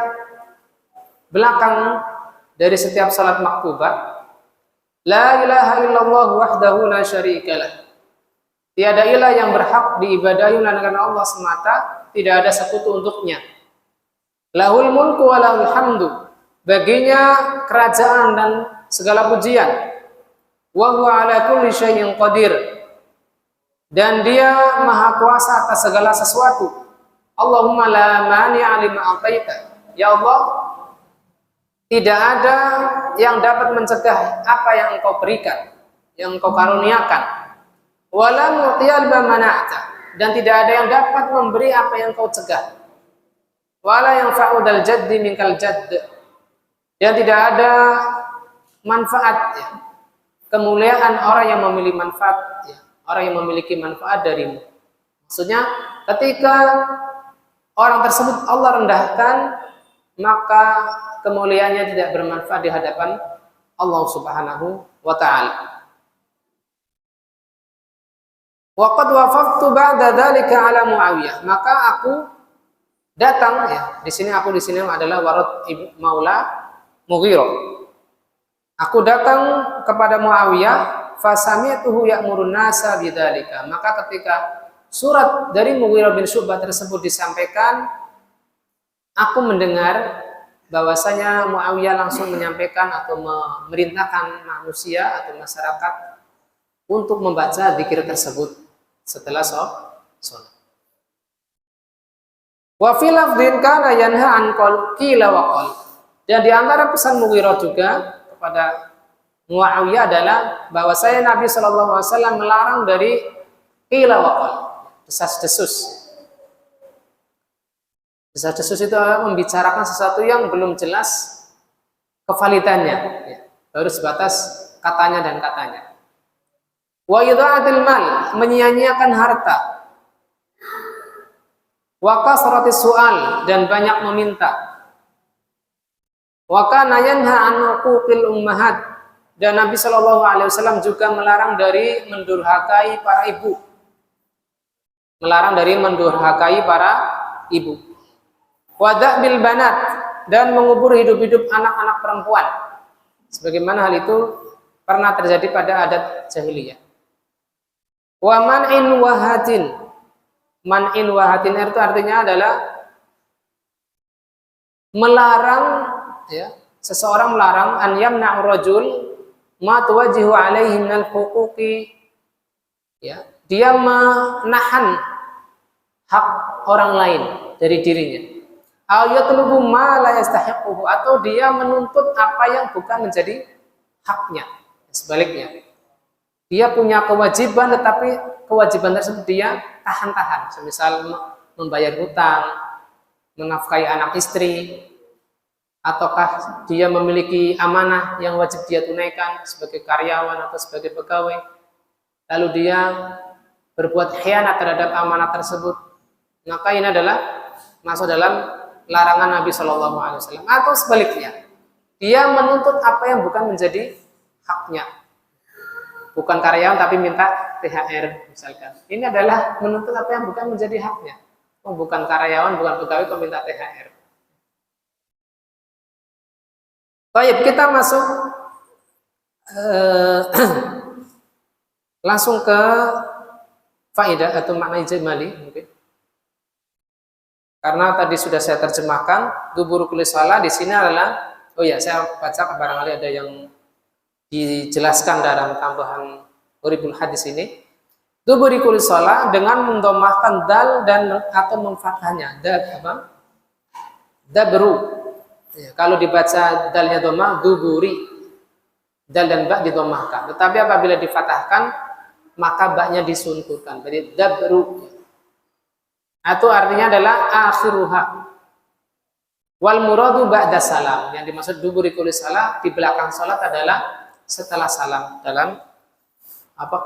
belakang dari setiap salat maktubah, la ilaha illallah wahdahu la syarikalah. Tiada ilah yang berhak diibadahi melainkan Allah semata, tidak ada sekutu untuknya. Lahul mulku wa lahul hamdu. Baginya kerajaan dan segala pujian. Wa huwa ala kulli syai'in qadir. Dan dia maha kuasa atas segala sesuatu. Allahumma la mani'a lima a'taita. Ya Allah, tidak ada yang dapat mencegah apa yang Engkau berikan, yang Engkau karuniakan. Wala mu'tiya lima mana'ta. Dan tidak ada yang dapat memberi apa yang Engkau cegah. Wala yanfa'u dzal jaddi minkal jadd. Dan tidak ada manfaat, ya, kemuliaan orang yang memiliki manfaat, ya, orang yang memiliki manfaat darimu. Maksudnya ketika orang tersebut Allah rendahkan, maka kemuliaannya tidak bermanfaat di hadapan Allah Subhanahu wa taala. Wa qad wafaqtu ba'da dzalika ala Muawiyah. Maka aku datang, ya, di sini adalah Warad maula Mughirah. Aku datang kepada Muawiyah, fasami'tuhu ya'murun nasa bidzalika. Maka ketika surat dari Mughirah bin Syu'bah tersebut disampaikan, aku mendengar bahwasanya Muawiyah langsung menyampaikan atau memerintahkan manusia atau masyarakat untuk membaca zikir tersebut setelah sholat. Wa fil lafdhin kana yanha an qila wa qal. Dan di antara pesan Mughirah juga kepada Muawiyah adalah bahwasanya Nabi sallallahu alaihi wasallam melarang dari qila wa qal, desas-desus. Desas-desus itu membicarakan sesuatu yang belum jelas kevalidannya, ya, baru sebatas katanya dan katanya. Wa idha'atil mal, menyia-nyiakan harta. Wa kasratis su'al, dan banyak meminta. Wa kana yanha an uquqil ummahat, dan Nabi sallallahu alaihi wasallam juga melarang dari mendurhakai para ibu. Melarang dari mendurhakai para ibu. Wada' bil banat, dan mengubur hidup-hidup anak-anak perempuan. Sebagaimana hal itu pernah terjadi pada adat jahiliyah. Wa man'in wahatin. Man'in wahatin itu artinya adalah melarang, ya, seseorang melarang an yamna'u rajul ma tuwajjihu alaihi minal huquqi, ya, dia menahan hak orang lain dari dirinya. Ayatulubu ma la yastahiquhu, atau dia menuntut apa yang bukan menjadi haknya. Sebaliknya, dia punya kewajiban tetapi kewajiban tersebut dia tahan-tahan. Semisal membayar hutang, menafkahi anak istri, ataukah dia memiliki amanah yang wajib dia tunaikan sebagai karyawan atau sebagai pegawai, lalu dia berbuat khianat terhadap amanah tersebut, maka ini adalah masuk dalam larangan Nabi Shallallahu Alaihi Wasallam. Atau sebaliknya, dia menuntut apa yang bukan menjadi haknya, bukan karyawan tapi minta THR misalkan. Ini adalah menuntut apa yang bukan menjadi haknya. Bukan karyawan, bukan pegawai, kok minta THR. Baik, kita masuk langsung ke faedah atau makna ijmali mungkin. Karena tadi sudah saya terjemahkan, dubur kulli shalah di sini adalah, oh ya, saya baca barangkali ada yang dijelaskan dalam tambahan Uribul Hadis ini. Dubur kulli shalah dengan mendomahkan dal dan atau memfathahnya. Dal apa? Dabru. Ya, kalau dibaca dalnya domah, duburi. dal dan ba didhammahkan. Tetapi apabila difathahkan maka ba-nya disunkurkan. Berarti dabru. Atau artinya adalah akhiruha. Wal muradu ba'da salam. Yang dimaksud duburi kulli salah di belakang salat adalah setelah salam dalam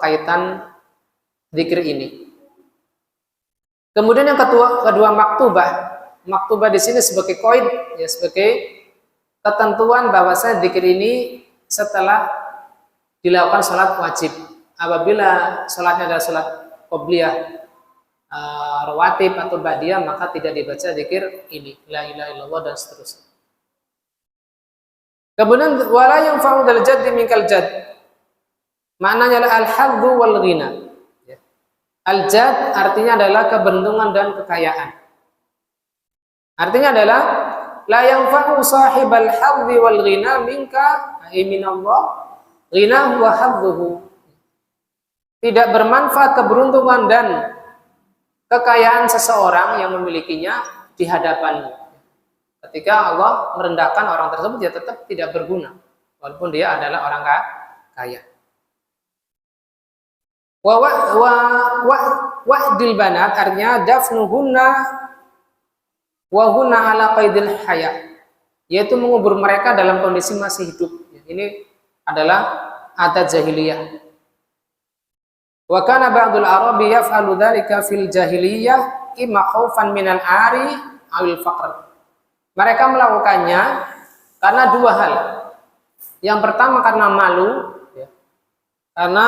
kaitan zikir ini. Kemudian yang kedua maktubah. Maktubah di sini sebagai qaid, ya, sebagai ketentuan bahwasanya zikir ini setelah dilakukan salat wajib. Apabila salatnya adalah salat qobliyah, rawatib atau ba'diyah, maka tidak dibaca zikir ini, la ilaha illallah dan seterusnya. Kemudian wala yang fa'udal jaddi minkal jadd. Maknanya adalah al-hadzu wal ghina. Al-jadd artinya adalah keberuntungan dan kekayaan. Artinya adalah la yanfa'u sahibal hadzi wal ghina minka ay minallah ghina wa hadzuhu. Tidak bermanfaat keberuntungan dan kekayaan seseorang yang memilikinya di hadapanmu. Ketika Allah merendahkan orang tersebut, dia tetap tidak berguna walaupun dia adalah orang kaya. Wa'dil banat artinya dafnuhunna wa hunna ala qaidil haya, yaitu mengubur mereka dalam kondisi masih hidup. Ini adalah adat jahiliyah. Wa kana ba'dul arabi yaf'alu dzalika fil jahiliyah imma khaufan minal ari awil faqr. Mereka melakukannya karena dua hal. Yang pertama karena malu, ya. Karena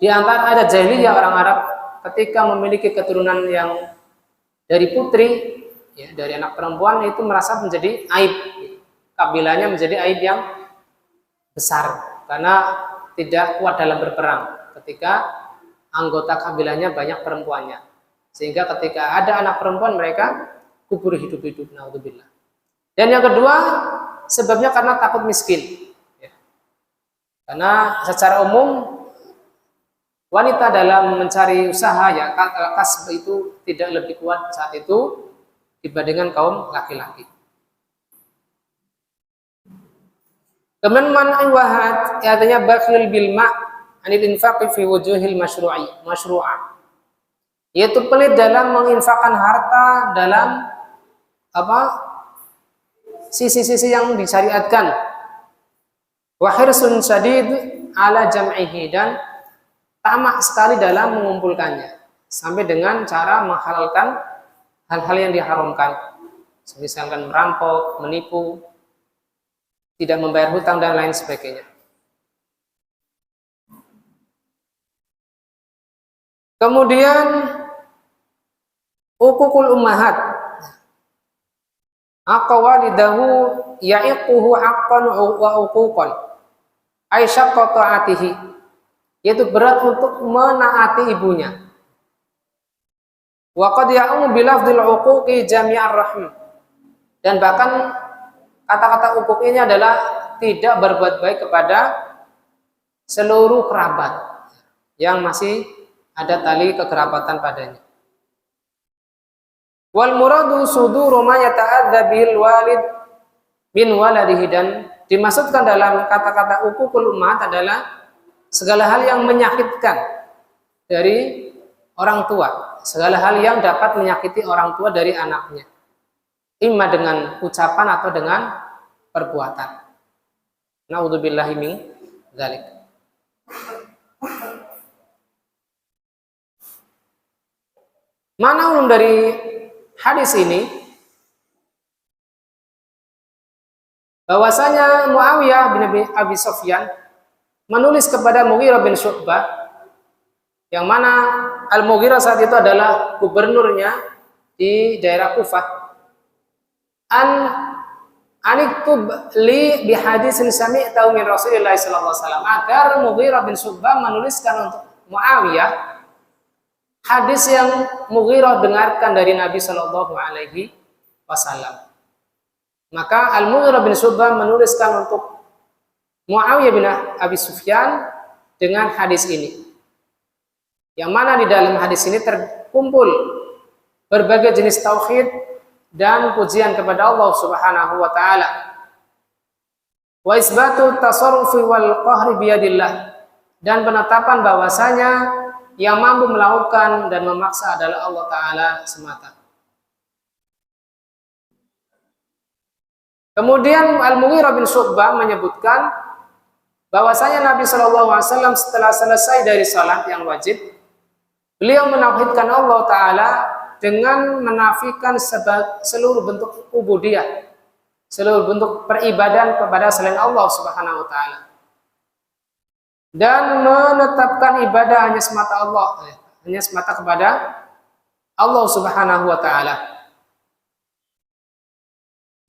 di antara adat jahiliyah orang Arab ketika memiliki keturunan yang dari putri, ya, dari anak perempuan itu merasa menjadi aib. Kabilahnya menjadi aib yang besar karena tidak kuat dalam berperang. Ketika anggota kabilahnya banyak perempuannya, sehingga ketika ada anak perempuan mereka kubur hidup-hidup, naudzubillah. Dan yang kedua sebabnya karena takut miskin, ya. Karena secara umum wanita dalam mencari usaha, ya, kasb itu tidak lebih kuat saat itu dibandingkan kaum laki-laki. Kemudian man'i wahad artinya bakhil bil ma' anil infaqi fi wujuhil masyru'ah, yaitu pelit dalam menginfakkan harta dalam sisi-sisi yang disyariatkan. Wa hirsun syadid ala jam'ihi, dan tamak sekali dalam mengumpulkannya sampai dengan cara menghalalkan hal-hal yang diharamkan, misalkan merampok, menipu, tidak membayar hutang dan lain sebagainya. Kemudian uququl ummahat, aqwalidahu ya'iquhu haqqan wa uquqan ay syaqqa ta'atihi, yaitu berat untuk menaati ibunya. Wa qad ya'umu bilafdil uquqi jami'ar rahim, dan bahkan kata-kata uquq ini adalah tidak berbuat baik kepada seluruh kerabat yang masih ada tali kekerabatan padanya. Wal muradu suduru ma yata'adza bil walid min waladihi, dan dimaksudkan dalam kata-kata uququl ummahat adalah segala hal yang menyakitkan dari orang tua, segala hal yang dapat menyakiti orang tua dari anaknya, imma dengan ucapan atau dengan perbuatan. Naudzubillahi min dzalik. Mana ulum dari hadis ini bahwasanya Muawiyah bin Abi Sufyan menulis kepada Mughirah bin Syu'bah, yang mana Al-Mughirah saat itu adalah gubernurnya di daerah Kufah, aniktub li bi hadisin sami'tahu min Rasulillah sallallahu alaihi wasallam, agar Mughirah bin Syu'bah menuliskan untuk Muawiyah hadis yang Mughirah dengarkan dari Nabi Shallallahu Alaihi Wasallam. Maka Al-Mughirah bin Syu'bah menuliskan untuk Muawiyah bin Abi Sufyan dengan hadis ini, yang mana di dalam hadis ini terkumpul berbagai jenis tauhid dan pujian kepada Allah Subhanahu Wa Taala. Wa isbatu tasarrufi wal qahri biyadillah, dan penetapan bahwasanya yang mampu melakukan dan memaksa adalah Allah Ta'ala semata. Kemudian Al-Mughirah bin Syu'bah menyebutkan bahwasanya Nabi SAW setelah selesai dari salat yang wajib, beliau menauhidkan Allah Ta'ala dengan menafikan seluruh bentuk ubudiyah, seluruh bentuk peribadahan kepada selain Allah Subhanahu wa Ta'ala, dan menetapkan ibadah hanya semata Allah, hanya semata kepada Allah Subhanahu wa Ta'ala.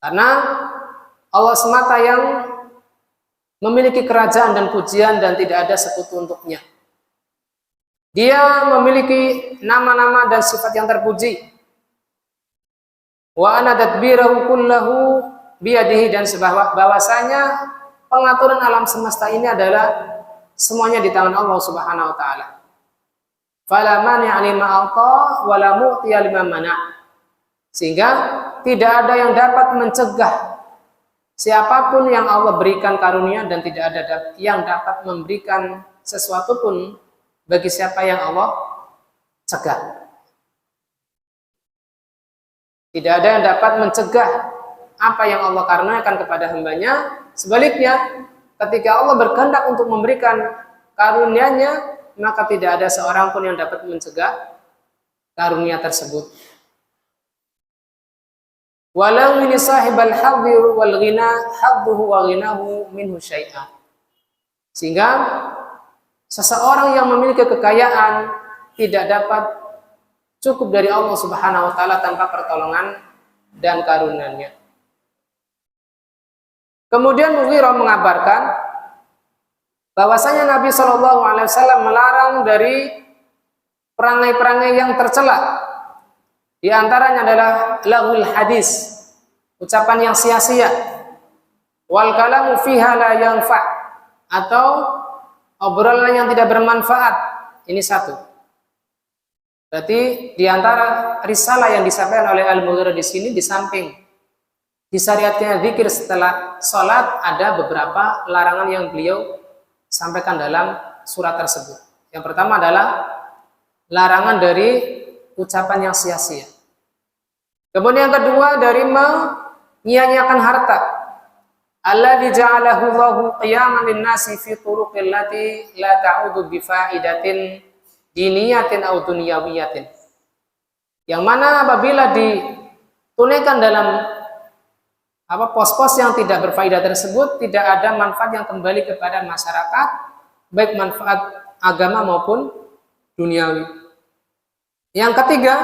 Karena Allah semata yang memiliki kerajaan dan pujian dan tidak ada sekutu untuknya. Dia memiliki nama-nama dan sifat yang terpuji. Wa ana tadbirahu kullahu biyadihi, dan bahwasanya pengaturan alam semesta ini adalah semuanya di tangan Allah Subhanahu wa Ta'ala. Fala mani'a lima a'ta wa la mu'tiya lima mana'. Sehingga tidak ada yang dapat mencegah siapapun yang Allah berikan karunia, dan tidak ada yang dapat memberikan sesuatu pun bagi siapa yang Allah cegah. Tidak ada yang dapat mencegah apa yang Allah karuniakan kepada hambanya. Sebaliknya, ketika Allah berkehendak untuk memberikan karunia-Nya, maka tidak ada seorang pun yang dapat mencegah karunia tersebut. Walau min sahibal hadhi wal ghina hadduhu wa ghinahu minhu syai'an. Sehingga seseorang yang memiliki kekayaan tidak dapat cukup dari Allah Subhanahu wa Ta'ala tanpa pertolongan dan karunia-Nya. Kemudian Mughirah mengabarkan bahwasanya Nabi SAW melarang dari perangai-perangai yang tercela. Di antaranya adalah laghul hadis, ucapan yang sia-sia, wal kalamu fiha la yanfa', atau obrolan yang tidak bermanfaat. Ini satu. Berarti di antara risalah yang disampaikan oleh Al-Mughirah di sini, di samping disyariatnya zikir setelah sholat, ada beberapa larangan yang beliau sampaikan dalam surat tersebut. Yang pertama adalah larangan dari ucapan yang sia-sia. Kemudian yang kedua dari menyia-nyiakan harta. Alladzi ja'alahu Allahu qiyaman lin-nasi fi turuqil lati la ta'udu bi fa'idatin diniyatin aw dunyawiyatin. Yang mana apabila ditunaikan dalam pos-pos yang tidak berfaedah tersebut, tidak ada manfaat yang kembali kepada masyarakat, baik manfaat agama maupun duniawi. Yang ketiga,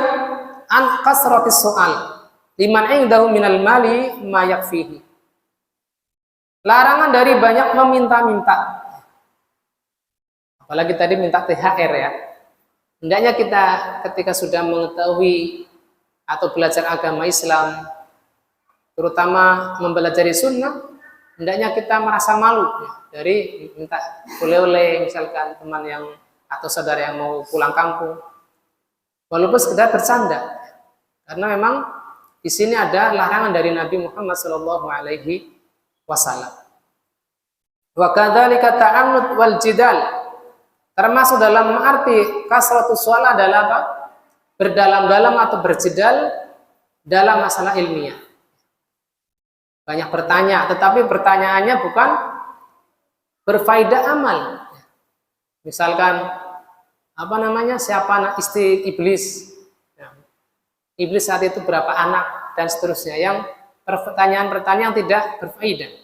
an kasratis soal liman indahu minal mali ma yakfihi. Larangan dari banyak meminta-minta. Apalagi tadi minta THR ya. Hendaknya kita ketika sudah mengetahui atau belajar agama Islam, terutama mempelajari sunnah, hendaknya kita merasa malu ya, dari minta oleh-oleh, misalkan teman yang atau saudara yang mau pulang kampung. Walaupun sekedar bercanda, karena memang di sini ada larangan dari Nabi Muhammad SAW. Wa kadzalika ta'annud wal jidal, termasuk dalam arti kasratus su'al adalah apa? Berdalam-dalam atau berjidal dalam masalah ilmiah. Banyak bertanya, tetapi pertanyaannya bukan berfaedah amal. Misalkan siapa istri iblis, iblis saat itu berapa anak, dan seterusnya, yang pertanyaan-pertanyaan yang tidak berfaedah.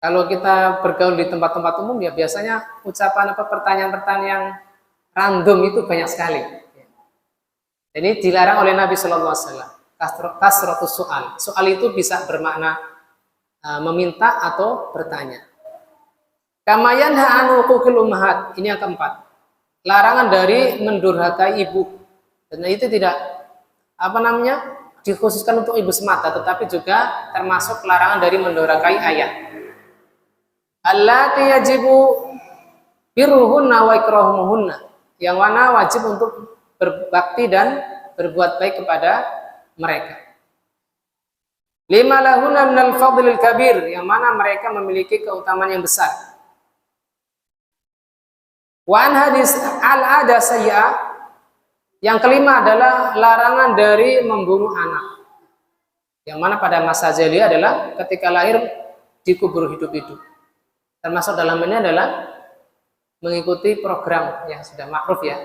Kalau kita bergaul di tempat-tempat umum ya biasanya ucapan pertanyaan-pertanyaan yang random itu banyak sekali. Ini dilarang oleh Nabi Shallallahu Alaihi Wasallam. Kasratus soal. Soal itu bisa bermakna meminta atau bertanya. Kamayan ha'anu hukukil ummahat. Ini yang keempat. Larangan dari mendurhakai ibu. Dan itu tidak dikhususkan untuk ibu semata, tetapi juga termasuk larangan dari mendurhakai ayah. Allati yajibu birruhunna wa ikramuhunna. Yang mana wajib untuk berbakti dan berbuat baik kepada mereka. Lima lahuna minal fadlil kabir, yang mana mereka memiliki keutamaan yang besar. Wa an hadis al-ada sayyi'ah, yang kelima adalah larangan dari membunuh anak. Yang mana pada masa jahiliyah adalah ketika lahir dikubur hidup-hidup. Termasuk dalam ini adalah mengikuti program yang sudah makruf ya.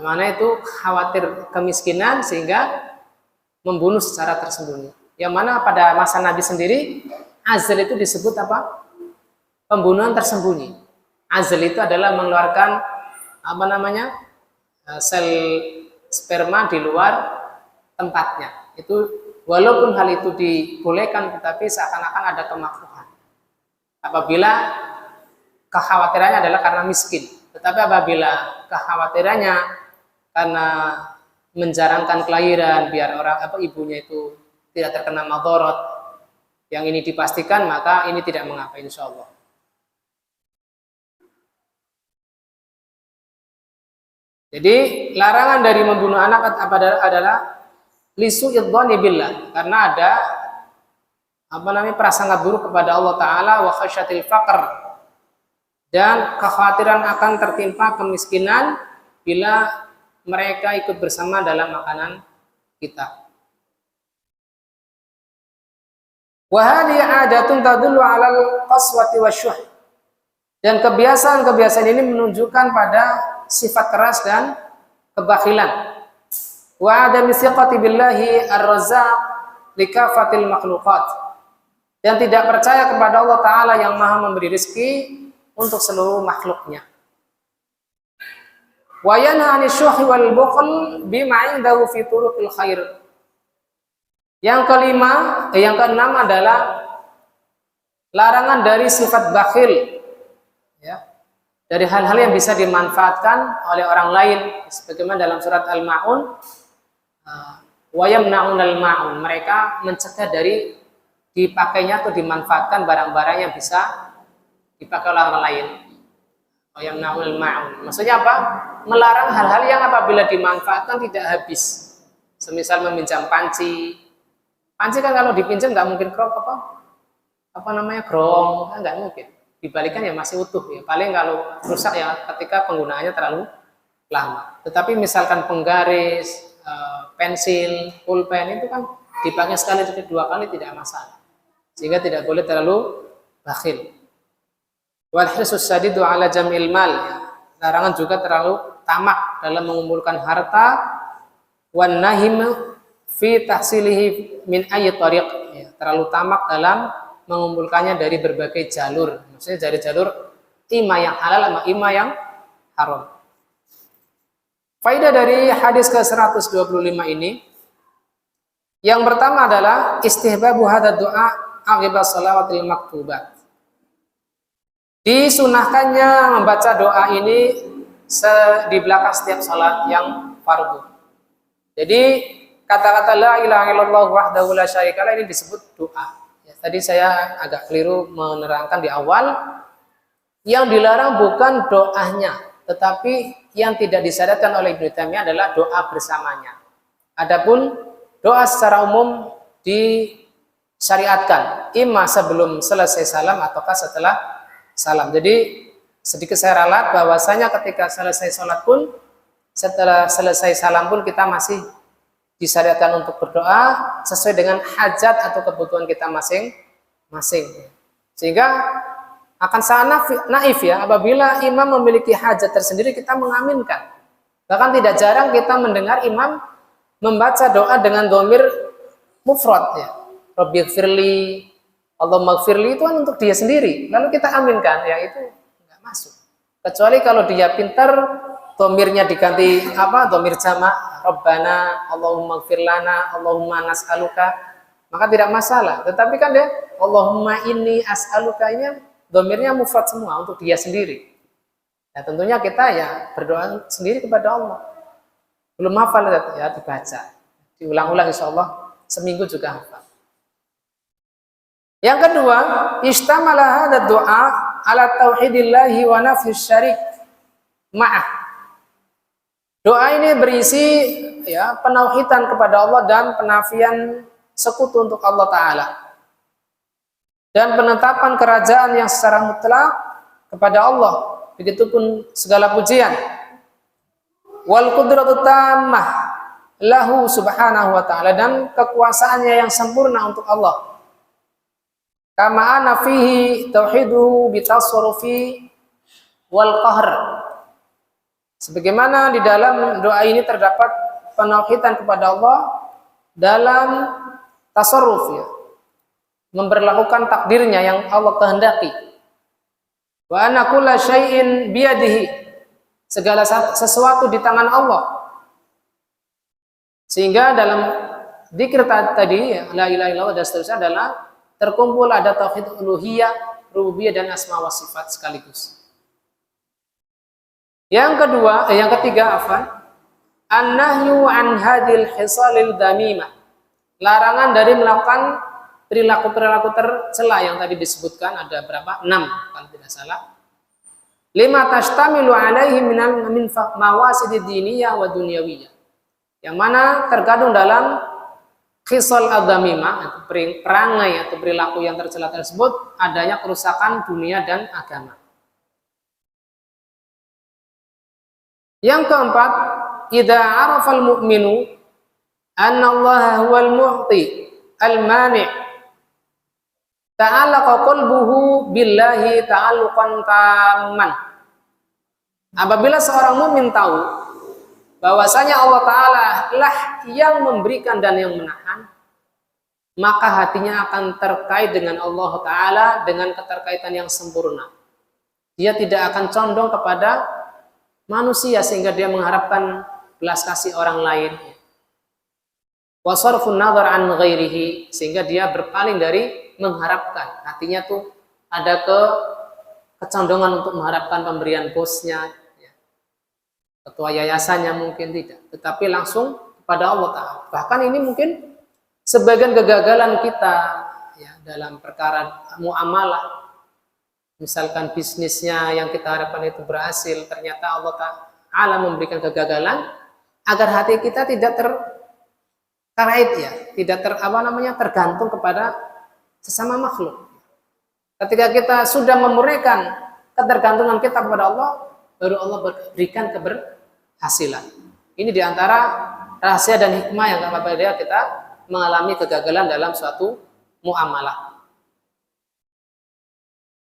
Mana itu khawatir kemiskinan sehingga membunuh secara tersembunyi. Yang mana pada masa Nabi sendiri azl itu disebut apa? Pembunuhan tersembunyi. Azl itu adalah mengeluarkan apa namanya? Sel sperma di luar tempatnya. Itu walaupun hal itu dibolehkan tetapi seakan-akan ada kemakruhan. Apabila kekhawatirannya adalah karena miskin, tetapi apabila kekhawatirannya karena menjarangkan kelahiran biar ibunya itu tidak terkena madharat yang ini dipastikan, maka ini tidak mengapa insyaallah. Jadi larangan dari membunuh anak adalah lisu idzani billah, karena ada prasangka buruk kepada Allah Ta'ala, wa khasyatil faqr, dan kekhawatiran akan tertimpa kemiskinan bila mereka ikut bersama dalam makanan kita. Wa hadhihi 'adatun tadullu 'alal qaswati wasyuh. Dan kebiasaan-kebiasaan ini menunjukkan pada sifat keras dan kebakhilan. Wa adami siqati billahi ar-razzaq likafatil makhluqat. Dan tidak percaya kepada Allah Ta'ala yang maha memberi rezeki untuk seluruh makhluknya. Wa yanha 'anil syuhi wal bukhl bima 'indahu fi turuqil khair. Yang keenam adalah larangan dari sifat bakhil, ya, dari hal-hal yang bisa dimanfaatkan oleh orang lain, sebagaimana dalam surat Al-Ma'un, wa yamna'unal ma'un, mereka mencegah dari dipakainya atau dimanfaatkan barang-barang yang bisa dipakai oleh orang lain. Wa yamna'unal ma'un, maksudnya apa? Melarang hal-hal yang apabila dimanfaatkan tidak habis. Semisal meminjam panci. Panci kan kalau dipinjam nggak mungkin grong, kan nggak mungkin. Dibalikan ya masih utuh ya. Paling kalau rusak ya ketika penggunaannya terlalu lama. Tetapi misalkan penggaris, pensil, pulpen itu kan dipakai sekali atau dua kali tidak masalah. Sehingga tidak boleh terlalu bakhil. Wal hirsus sadidu ala jam'il mal. Larangan juga terlalu tamak dalam mengumpulkan harta, wan nahim fi tahsilihi min ayyi tariq, ya, terlalu tamak dalam mengumpulkannya dari berbagai jalur, maksudnya dari jalur ima yang halal sama ima yang haram. Faedah dari hadis ke-125 ini, yang pertama adalah istihbabu hadza du'a aqiba shalawatil maktubat. Disunahkannya membaca doa ini di belakang setiap salat yang fardu. Jadi kata-kata la ilaha illallah wahdahu la syarikalah ini disebut doa. Ya, tadi saya agak keliru menerangkan di awal, yang dilarang bukan doanya, tetapi yang tidak disyariatkan oleh Ibnu Taimiyah adalah doa bersamanya. Adapun doa secara umum disyariatkan, imma sebelum selesai salam ataukah setelah salam. Jadi sedikit saya ralat bahwasanya ketika selesai sholat pun, setelah selesai salam pun kita masih disyariatkan untuk berdoa sesuai dengan hajat atau kebutuhan kita masing-masing. Sehingga akan sangat naif ya apabila imam memiliki hajat tersendiri kita mengaminkan. Bahkan tidak jarang kita mendengar imam membaca doa dengan dhamir mufrad ya. Rabbighfirli, Allahumma ighfirli, itu kan untuk dia sendiri. Lalu kita aminkan, ya itu enggak masuk. Kecuali kalau dia pintar dhamirnya diganti dhamir jamak, Rabbana, Allahumma ighfir lana, Allahumma nas'aluka, maka tidak masalah. Tetapi kan dia Allahumma inni as'aluka, ini dhamirnya mufrad semua untuk dia sendiri. Ya tentunya kita ya berdoa sendiri kepada Allah. Belum hafal ya dibaca, diulang-ulang insyaallah seminggu juga hafal. Yang kedua, istamala hadza doa ala tauhidillahi wa nafyi syarik ma'ah. Doa ini berisi ya penauhidan kepada Allah dan penafian sekutu untuk Allah Ta'ala. Dan penetapan kerajaan yang secara mutlak kepada Allah, begitupun segala pujian. Wal qudratu tammah lahu subhanahu wa ta'ala, dan kekuasaannya yang sempurna untuk Allah. Kama ana fihi tauhiduhu bitasarrufi wal qahr. Sebagaimana di dalam doa ini terdapat penauhidan kepada Allah dalam tasarruf, ya, memberlakukan takdirnya yang Allah kehendaki. Wa anna kulla syai'in biyadihi, segala sesuatu di tangan Allah. Sehingga dalam dzikir tadi, ya, la ilaha illallah dan seterusnya adalah terkumpul ada tauhid uluhiyah, rububiyah dan asma wa sifat sekaligus. Yang ketiga, an-nahyu an hadil khisalil damimah, larangan dari melakukan perilaku-perilaku tercela yang tadi disebutkan, ada berapa? 6 kalau tidak salah. Lima tashtamilu alaihi min mawasidid diniyah wa dunyawiyah, yang mana terkandung dalam khisal ad-damimah, atau perangai atau perilaku yang tercela tersebut adanya kerusakan dunia dan agama. Yang keempat, idza arafal mu'minu anna Allah huwal mu'ti al-mani' ta'allaqa qalbuhu billahi ta'alluqan tamman. Apabila seorang mukmin tahu bahwasanya Allah Ta'ala lah yang memberikan dan yang menahan, maka hatinya akan terkait dengan Allah Ta'ala dengan keterkaitan yang sempurna. Dia tidak akan condong kepada manusia sehingga dia mengharapkan belas kasih orang lain. Wa sarfun nadhar an ghairihi, sehingga dia berpaling dari mengharapkan. Hatinya tuh ada kecondongan untuk mengharapkan pemberian bosnya, ya, ketua yayasannya mungkin tidak, tetapi langsung kepada Allah Ta'ala. Bahkan ini mungkin sebagian kegagalan kita, ya, dalam perkara muamalah. Misalkan bisnisnya yang kita harapkan itu berhasil, ternyata Allah Ta'ala memberikan kegagalan agar hati kita tidak terkait, ya, tidak tergantung kepada sesama makhluk. Ketika kita sudah memurnikan ketergantungan kita kepada Allah, baru Allah berikan keberhasilan. Ini diantara rahasia dan hikmah yang apabila kita mengalami kegagalan dalam suatu muamalah.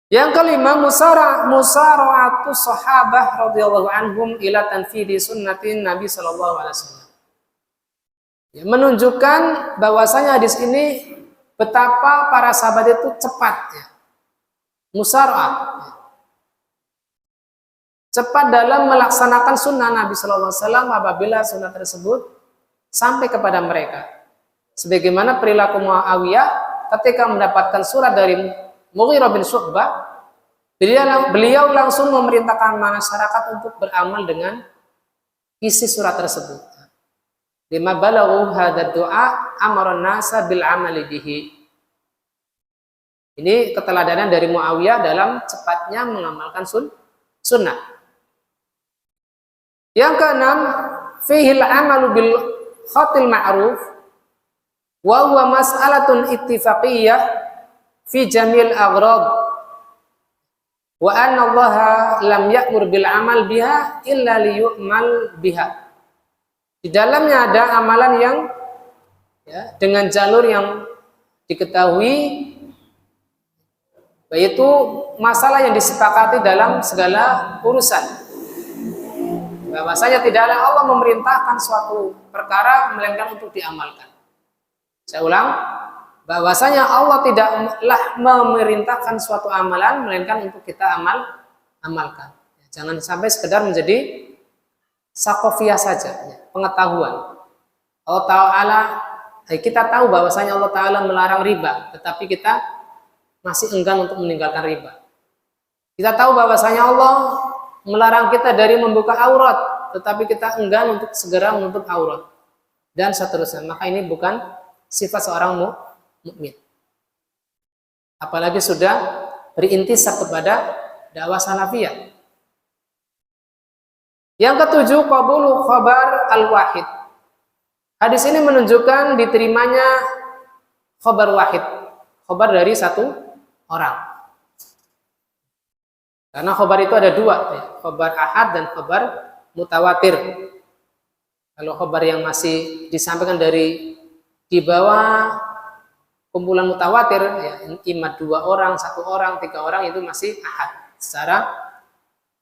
Yang kelima, musara'atu sahabah radhiyallahu anhum ila tanfidi sunnatin Nabi sallallahu alaihi wasallam. Ya, menunjukkan bahwasanya hadis ini betapa para sahabat itu cepat, ya. Musara'ah, ya. Cepat dalam melaksanakan sunnah Nabi sallallahu alaihi wasallam apabila sunnah tersebut sampai kepada mereka. Sebagaimana perilaku Muawiyah ketika mendapatkan surat dari Mughirah bin Syu'bah, beliau langsung memerintahkan masyarakat untuk beramal dengan isi surat tersebut. Lima balaghu hadad du'a amara nasa bil amali bihi. Ini keteladanan dari Muawiyah dalam cepatnya mengamalkan sunnah. Yang keenam, fihil amalu bil khatil ma'ruf wa huwa mas'alatun ittifaqiyah fi jamil aghrad wa anna Allah lam ya'mur bil amal biha illa liyu'mal biha. Di dalamnya ada amalan yang, ya, dengan jalur yang diketahui, yaitu masalah yang disepakati dalam segala urusan. Bahwasanya tidaklah Allah memerintahkan suatu perkara melainkan untuk diamalkan. Saya ulang, bahwasanya Allah tidaklah memerintahkan suatu amalan melainkan untuk kita amalkan. Jangan sampai sekedar menjadi sakofiyah saja, ya, pengetahuan. Allah Ta'ala, kita tahu bahwasanya Allah Ta'ala melarang riba, tetapi kita masih enggan untuk meninggalkan riba. Kita tahu bahwasanya Allah melarang kita dari membuka aurat, tetapi kita enggan untuk segera menutup aurat, dan seterusnya. Maka ini bukan sifat seorang mukmin. Apalagi sudah berintisab kepada dakwah salafiyah. Yang ketujuh, qabulu khabar al-wahid. Hadis ini menunjukkan diterimanya khobar wahid, khobar dari satu orang. Karena khobar itu ada dua, ya. Khobar ahad dan khobar mutawatir. Kalau khobar yang masih disampaikan dari di bawah kumpulan mutawatir, ya, imam 2 orang, 1 orang, 3 orang itu masih ahad secara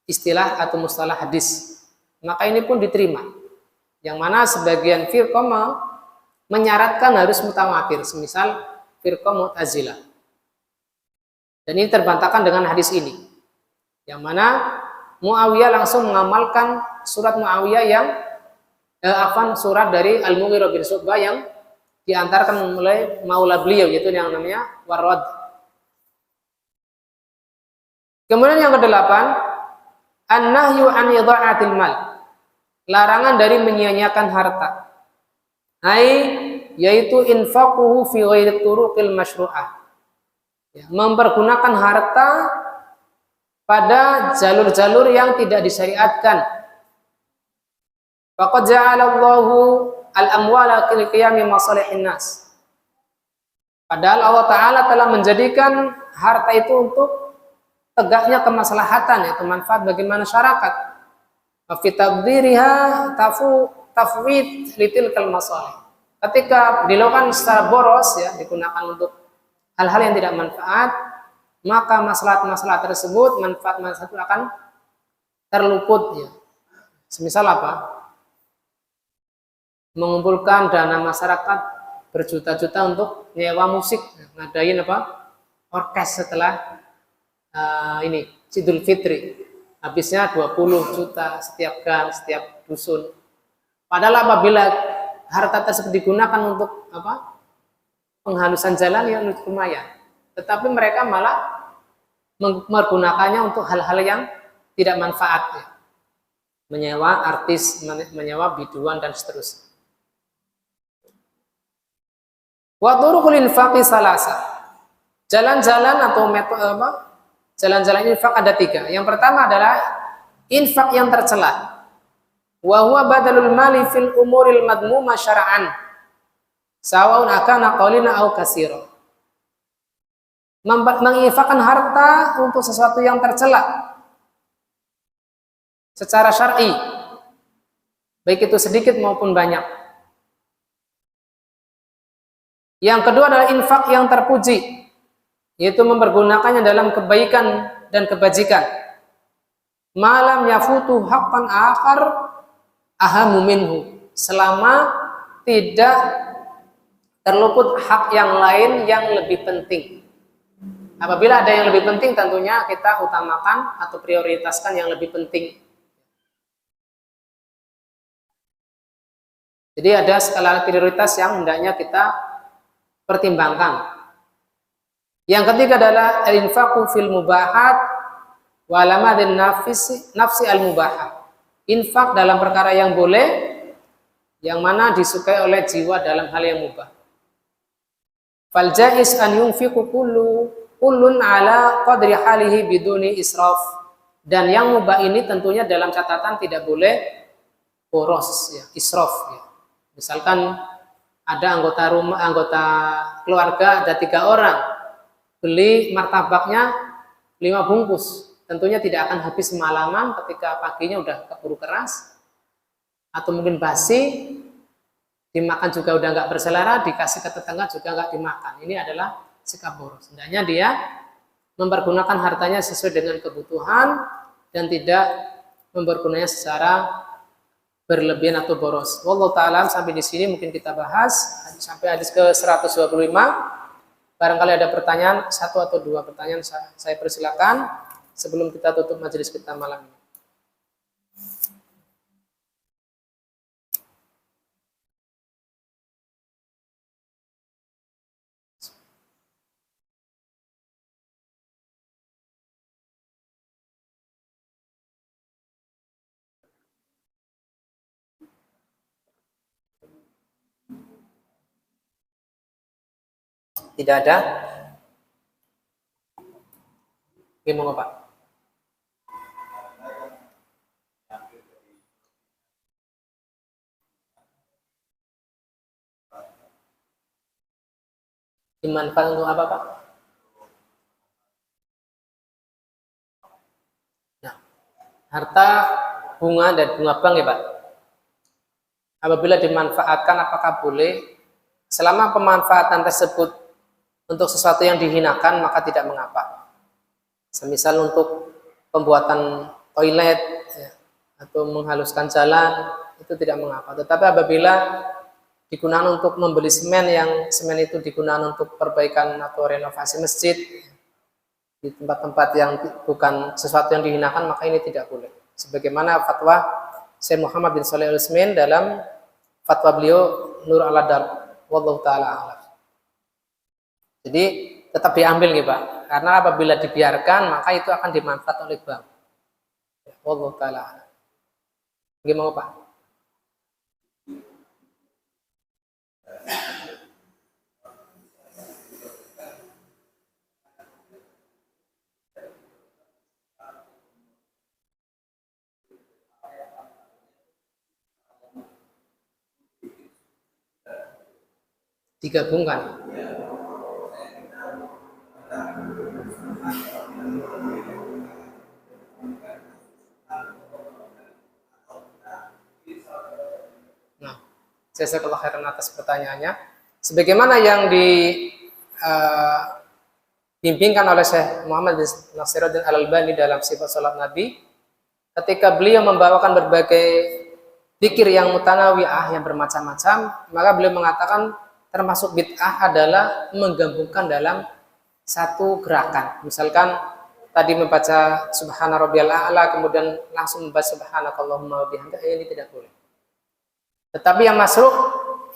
istilah atau mustalah hadis. Maka ini pun diterima. Yang mana sebagian firqah menyaratkan harus mutawatir, semisal firqah Mu'tazilah. Dan ini terbantahkan dengan hadis ini. Yang mana Muawiyah langsung mengamalkan surat Muawiyah yang surat dari Al-Mughirah bin Syu'bah yang diantarkan mulai maula beliau, yaitu yang namanya Warad. Kemudian yang ke-8, an-nahyu an idha'atil mal, larangan dari menyia-nyiakan harta. Yaitu infaquhu fi ghairi turuqil masyru'ah. Ya, mempergunakan harta pada jalur-jalur yang tidak disyariatkan. Faqad ja'alallahu al-amwala qiyami masalihin nas. Padahal Allah Ta'ala telah menjadikan harta itu untuk tegaknya kemaslahatan, yaitu manfaat bagi masyarakat. Wa fi tabdiriha tafwid litilkal masalih. Ketika dilakukan secara boros, ya, digunakan untuk hal-hal yang tidak manfaat, maka maslahat-maslahat tersebut, manfaat-manfaat itu akan terluput, ya. Semisal apa? Mengumpulkan dana masyarakat berjuta-juta untuk nyewa musik, ngadain apa? Orkes setelah Idul Fitri. Habisnya 20 juta setiap gang, setiap dusun. Padahal apabila harta tersebut digunakan untuk apa? Penghalusan jalan, ya lumayan. Tetapi mereka malah menggunakannya untuk hal-hal yang tidak manfaat, ya. Menyewa artis, menyewa biduan dan seterusnya. Wa turuqul infaqi salasa. Jalan-jalan atau metode apa? Jalan-jalan infak ada 3. Yang pertama adalah infak yang tercela. Wa huwa badalul mali fil umuril madmuma syara'an. Sawaun akana qalina au katsira. Menginfakkan harta untuk sesuatu yang tercela secara syar'i, baik itu sedikit maupun banyak. Yang kedua adalah infak yang terpuji, yaitu mempergunakannya dalam kebaikan dan kebajikan. Malam yafutu haqqan akhar ahamu minhu, selama tidak terluput hak yang lain yang lebih penting. Apabila ada yang lebih penting, tentunya kita utamakan atau prioritaskan yang lebih penting. Jadi ada skala prioritas yang hendaknya kita pertimbangkan. Yang ketiga adalah al-infaqu fil mubahat wa lamadin nafsi al-mubahat. Infak dalam perkara yang boleh, yang mana disukai oleh jiwa dalam hal yang mubah. Fal jaiz an yunfiqu kullun ala qadri halihi biduni israf. Dan yang mubah ini tentunya dalam catatan tidak boleh boros, ya, israf, ya. Misalkan ada anggota keluarga ada 3 orang, beli martabaknya 5 bungkus, tentunya tidak akan habis semalaman ketika paginya udah keburu keras, atau mungkin basi, dimakan juga udah nggak berselera, dikasih ke tetangga juga nggak dimakan. Ini adalah sikap boros. Hendaknya dia mempergunakan hartanya sesuai dengan kebutuhan dan tidak mempergunakannya secara berlebihan atau boros. Wallahu ta'ala, sampai di sini mungkin kita bahas sampai hadis ke-125. Barangkali ada pertanyaan, 1 atau 2 pertanyaan saya persilakan sebelum kita tutup majelis kita malam ini. Tidak ada? Gimana Pak? Dimanfaatkan untuk apa, Pak? Nah, harta bunga dan bunga bank ya, Pak. Apabila dimanfaatkan apakah boleh? Selama pemanfaatan tersebut untuk sesuatu yang dihinakan maka tidak mengapa. Semisal untuk pembuatan toilet ya, atau menghaluskan jalan itu tidak mengapa. Tetapi apabila digunakan untuk membeli semen yang semen itu digunakan untuk perbaikan atau renovasi masjid di tempat-tempat yang bukan sesuatu yang dihinakan maka ini tidak boleh. Sebagaimana fatwa Syekh Muhammad bin Shalih Al-Utsaimin dalam fatwa beliau Nur ala Darb, wallahu taala a'lam. Jadi tetap diambil nih Pak, karena apabila dibiarkan maka itu akan dimanfaatkan oleh bank. Wallahu taala a'lam. Gimana Pak? Digabungkan. Nah, jazakallahu khairan atas pertanyaannya. Sebagaimana yang dibimbingkan oleh Syekh Muhammad bin Nasiruddin Al-Albani dalam sifat salat Nabi, ketika beliau membawakan berbagai zikir yang mutanawiyah yang bermacam-macam, maka beliau mengatakan termasuk bid'ah adalah menggabungkan dalam satu gerakan. Misalkan tadi membaca subhana rabbiyal a'la kemudian langsung membaca subhanakallahumma wa bihamdika, ini tidak boleh. Tetapi yang masruh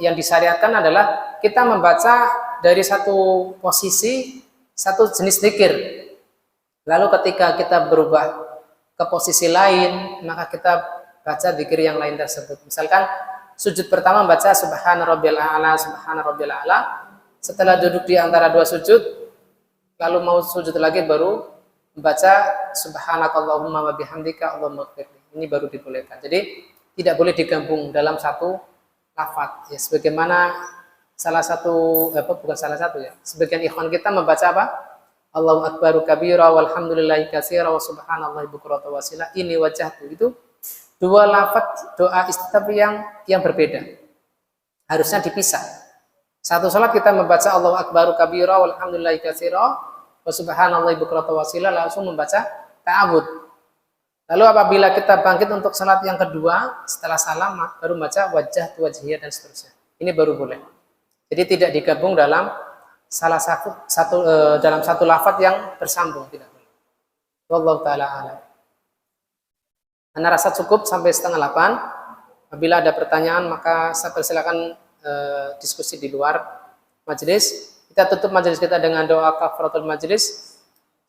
yang disyariatkan adalah kita membaca dari satu posisi satu jenis zikir. Lalu ketika kita berubah ke posisi lain, maka kita baca zikir yang lain tersebut. Misalkan sujud pertama baca subhana rabbiyal a'la, subhana rabbiyal a'la. Setelah duduk di antara dua sujud, lalu mau sujud lagi baru membaca subhanakallahumma wa bihamdika Allahumma ighfirli. Ini baru dibolehkan. Jadi tidak boleh digabung dalam satu lafaz. Ya, sebagaimana salah satu bukan salah satu ya. Sebagian ikhwan kita membaca apa? Allahu akbaru kabira walhamdulillahi katsira wa subhanallahi bukratan wa asila. Ini wajhatu. Itu dua lafaz doa istiftah yang berbeda. Harusnya dipisah. Satu salat kita membaca Allahu akbaru kabira walhamdulillahi katsira wa subhanallahi bukratan wa asila, langsung membaca ta'awud. Lalu apabila kita bangkit untuk salat yang kedua setelah salam baru baca wajah wajhiyah dan seterusnya. Ini baru boleh. Jadi tidak digabung dalam salah dalam satu lafaz yang bersambung, tidak boleh. Wallahu taala a'lam. Anda rasa cukup sampai 7:30. Apabila ada pertanyaan maka saya persilakan diskusi di luar majelis. Kita tutup majelis kita dengan doa kafaratul majelis.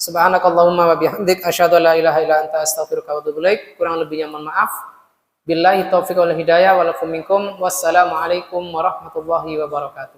Subhanakallahumma wa bihamdik asyhadu an la ilaha illa anta astaghfiruka wa atubu ilaik. Kurang lebihnya mohon maaf. Billahi taufiq wal hidayah walakum minkum. Wassalamualaikum warahmatullahi wabarakatuh.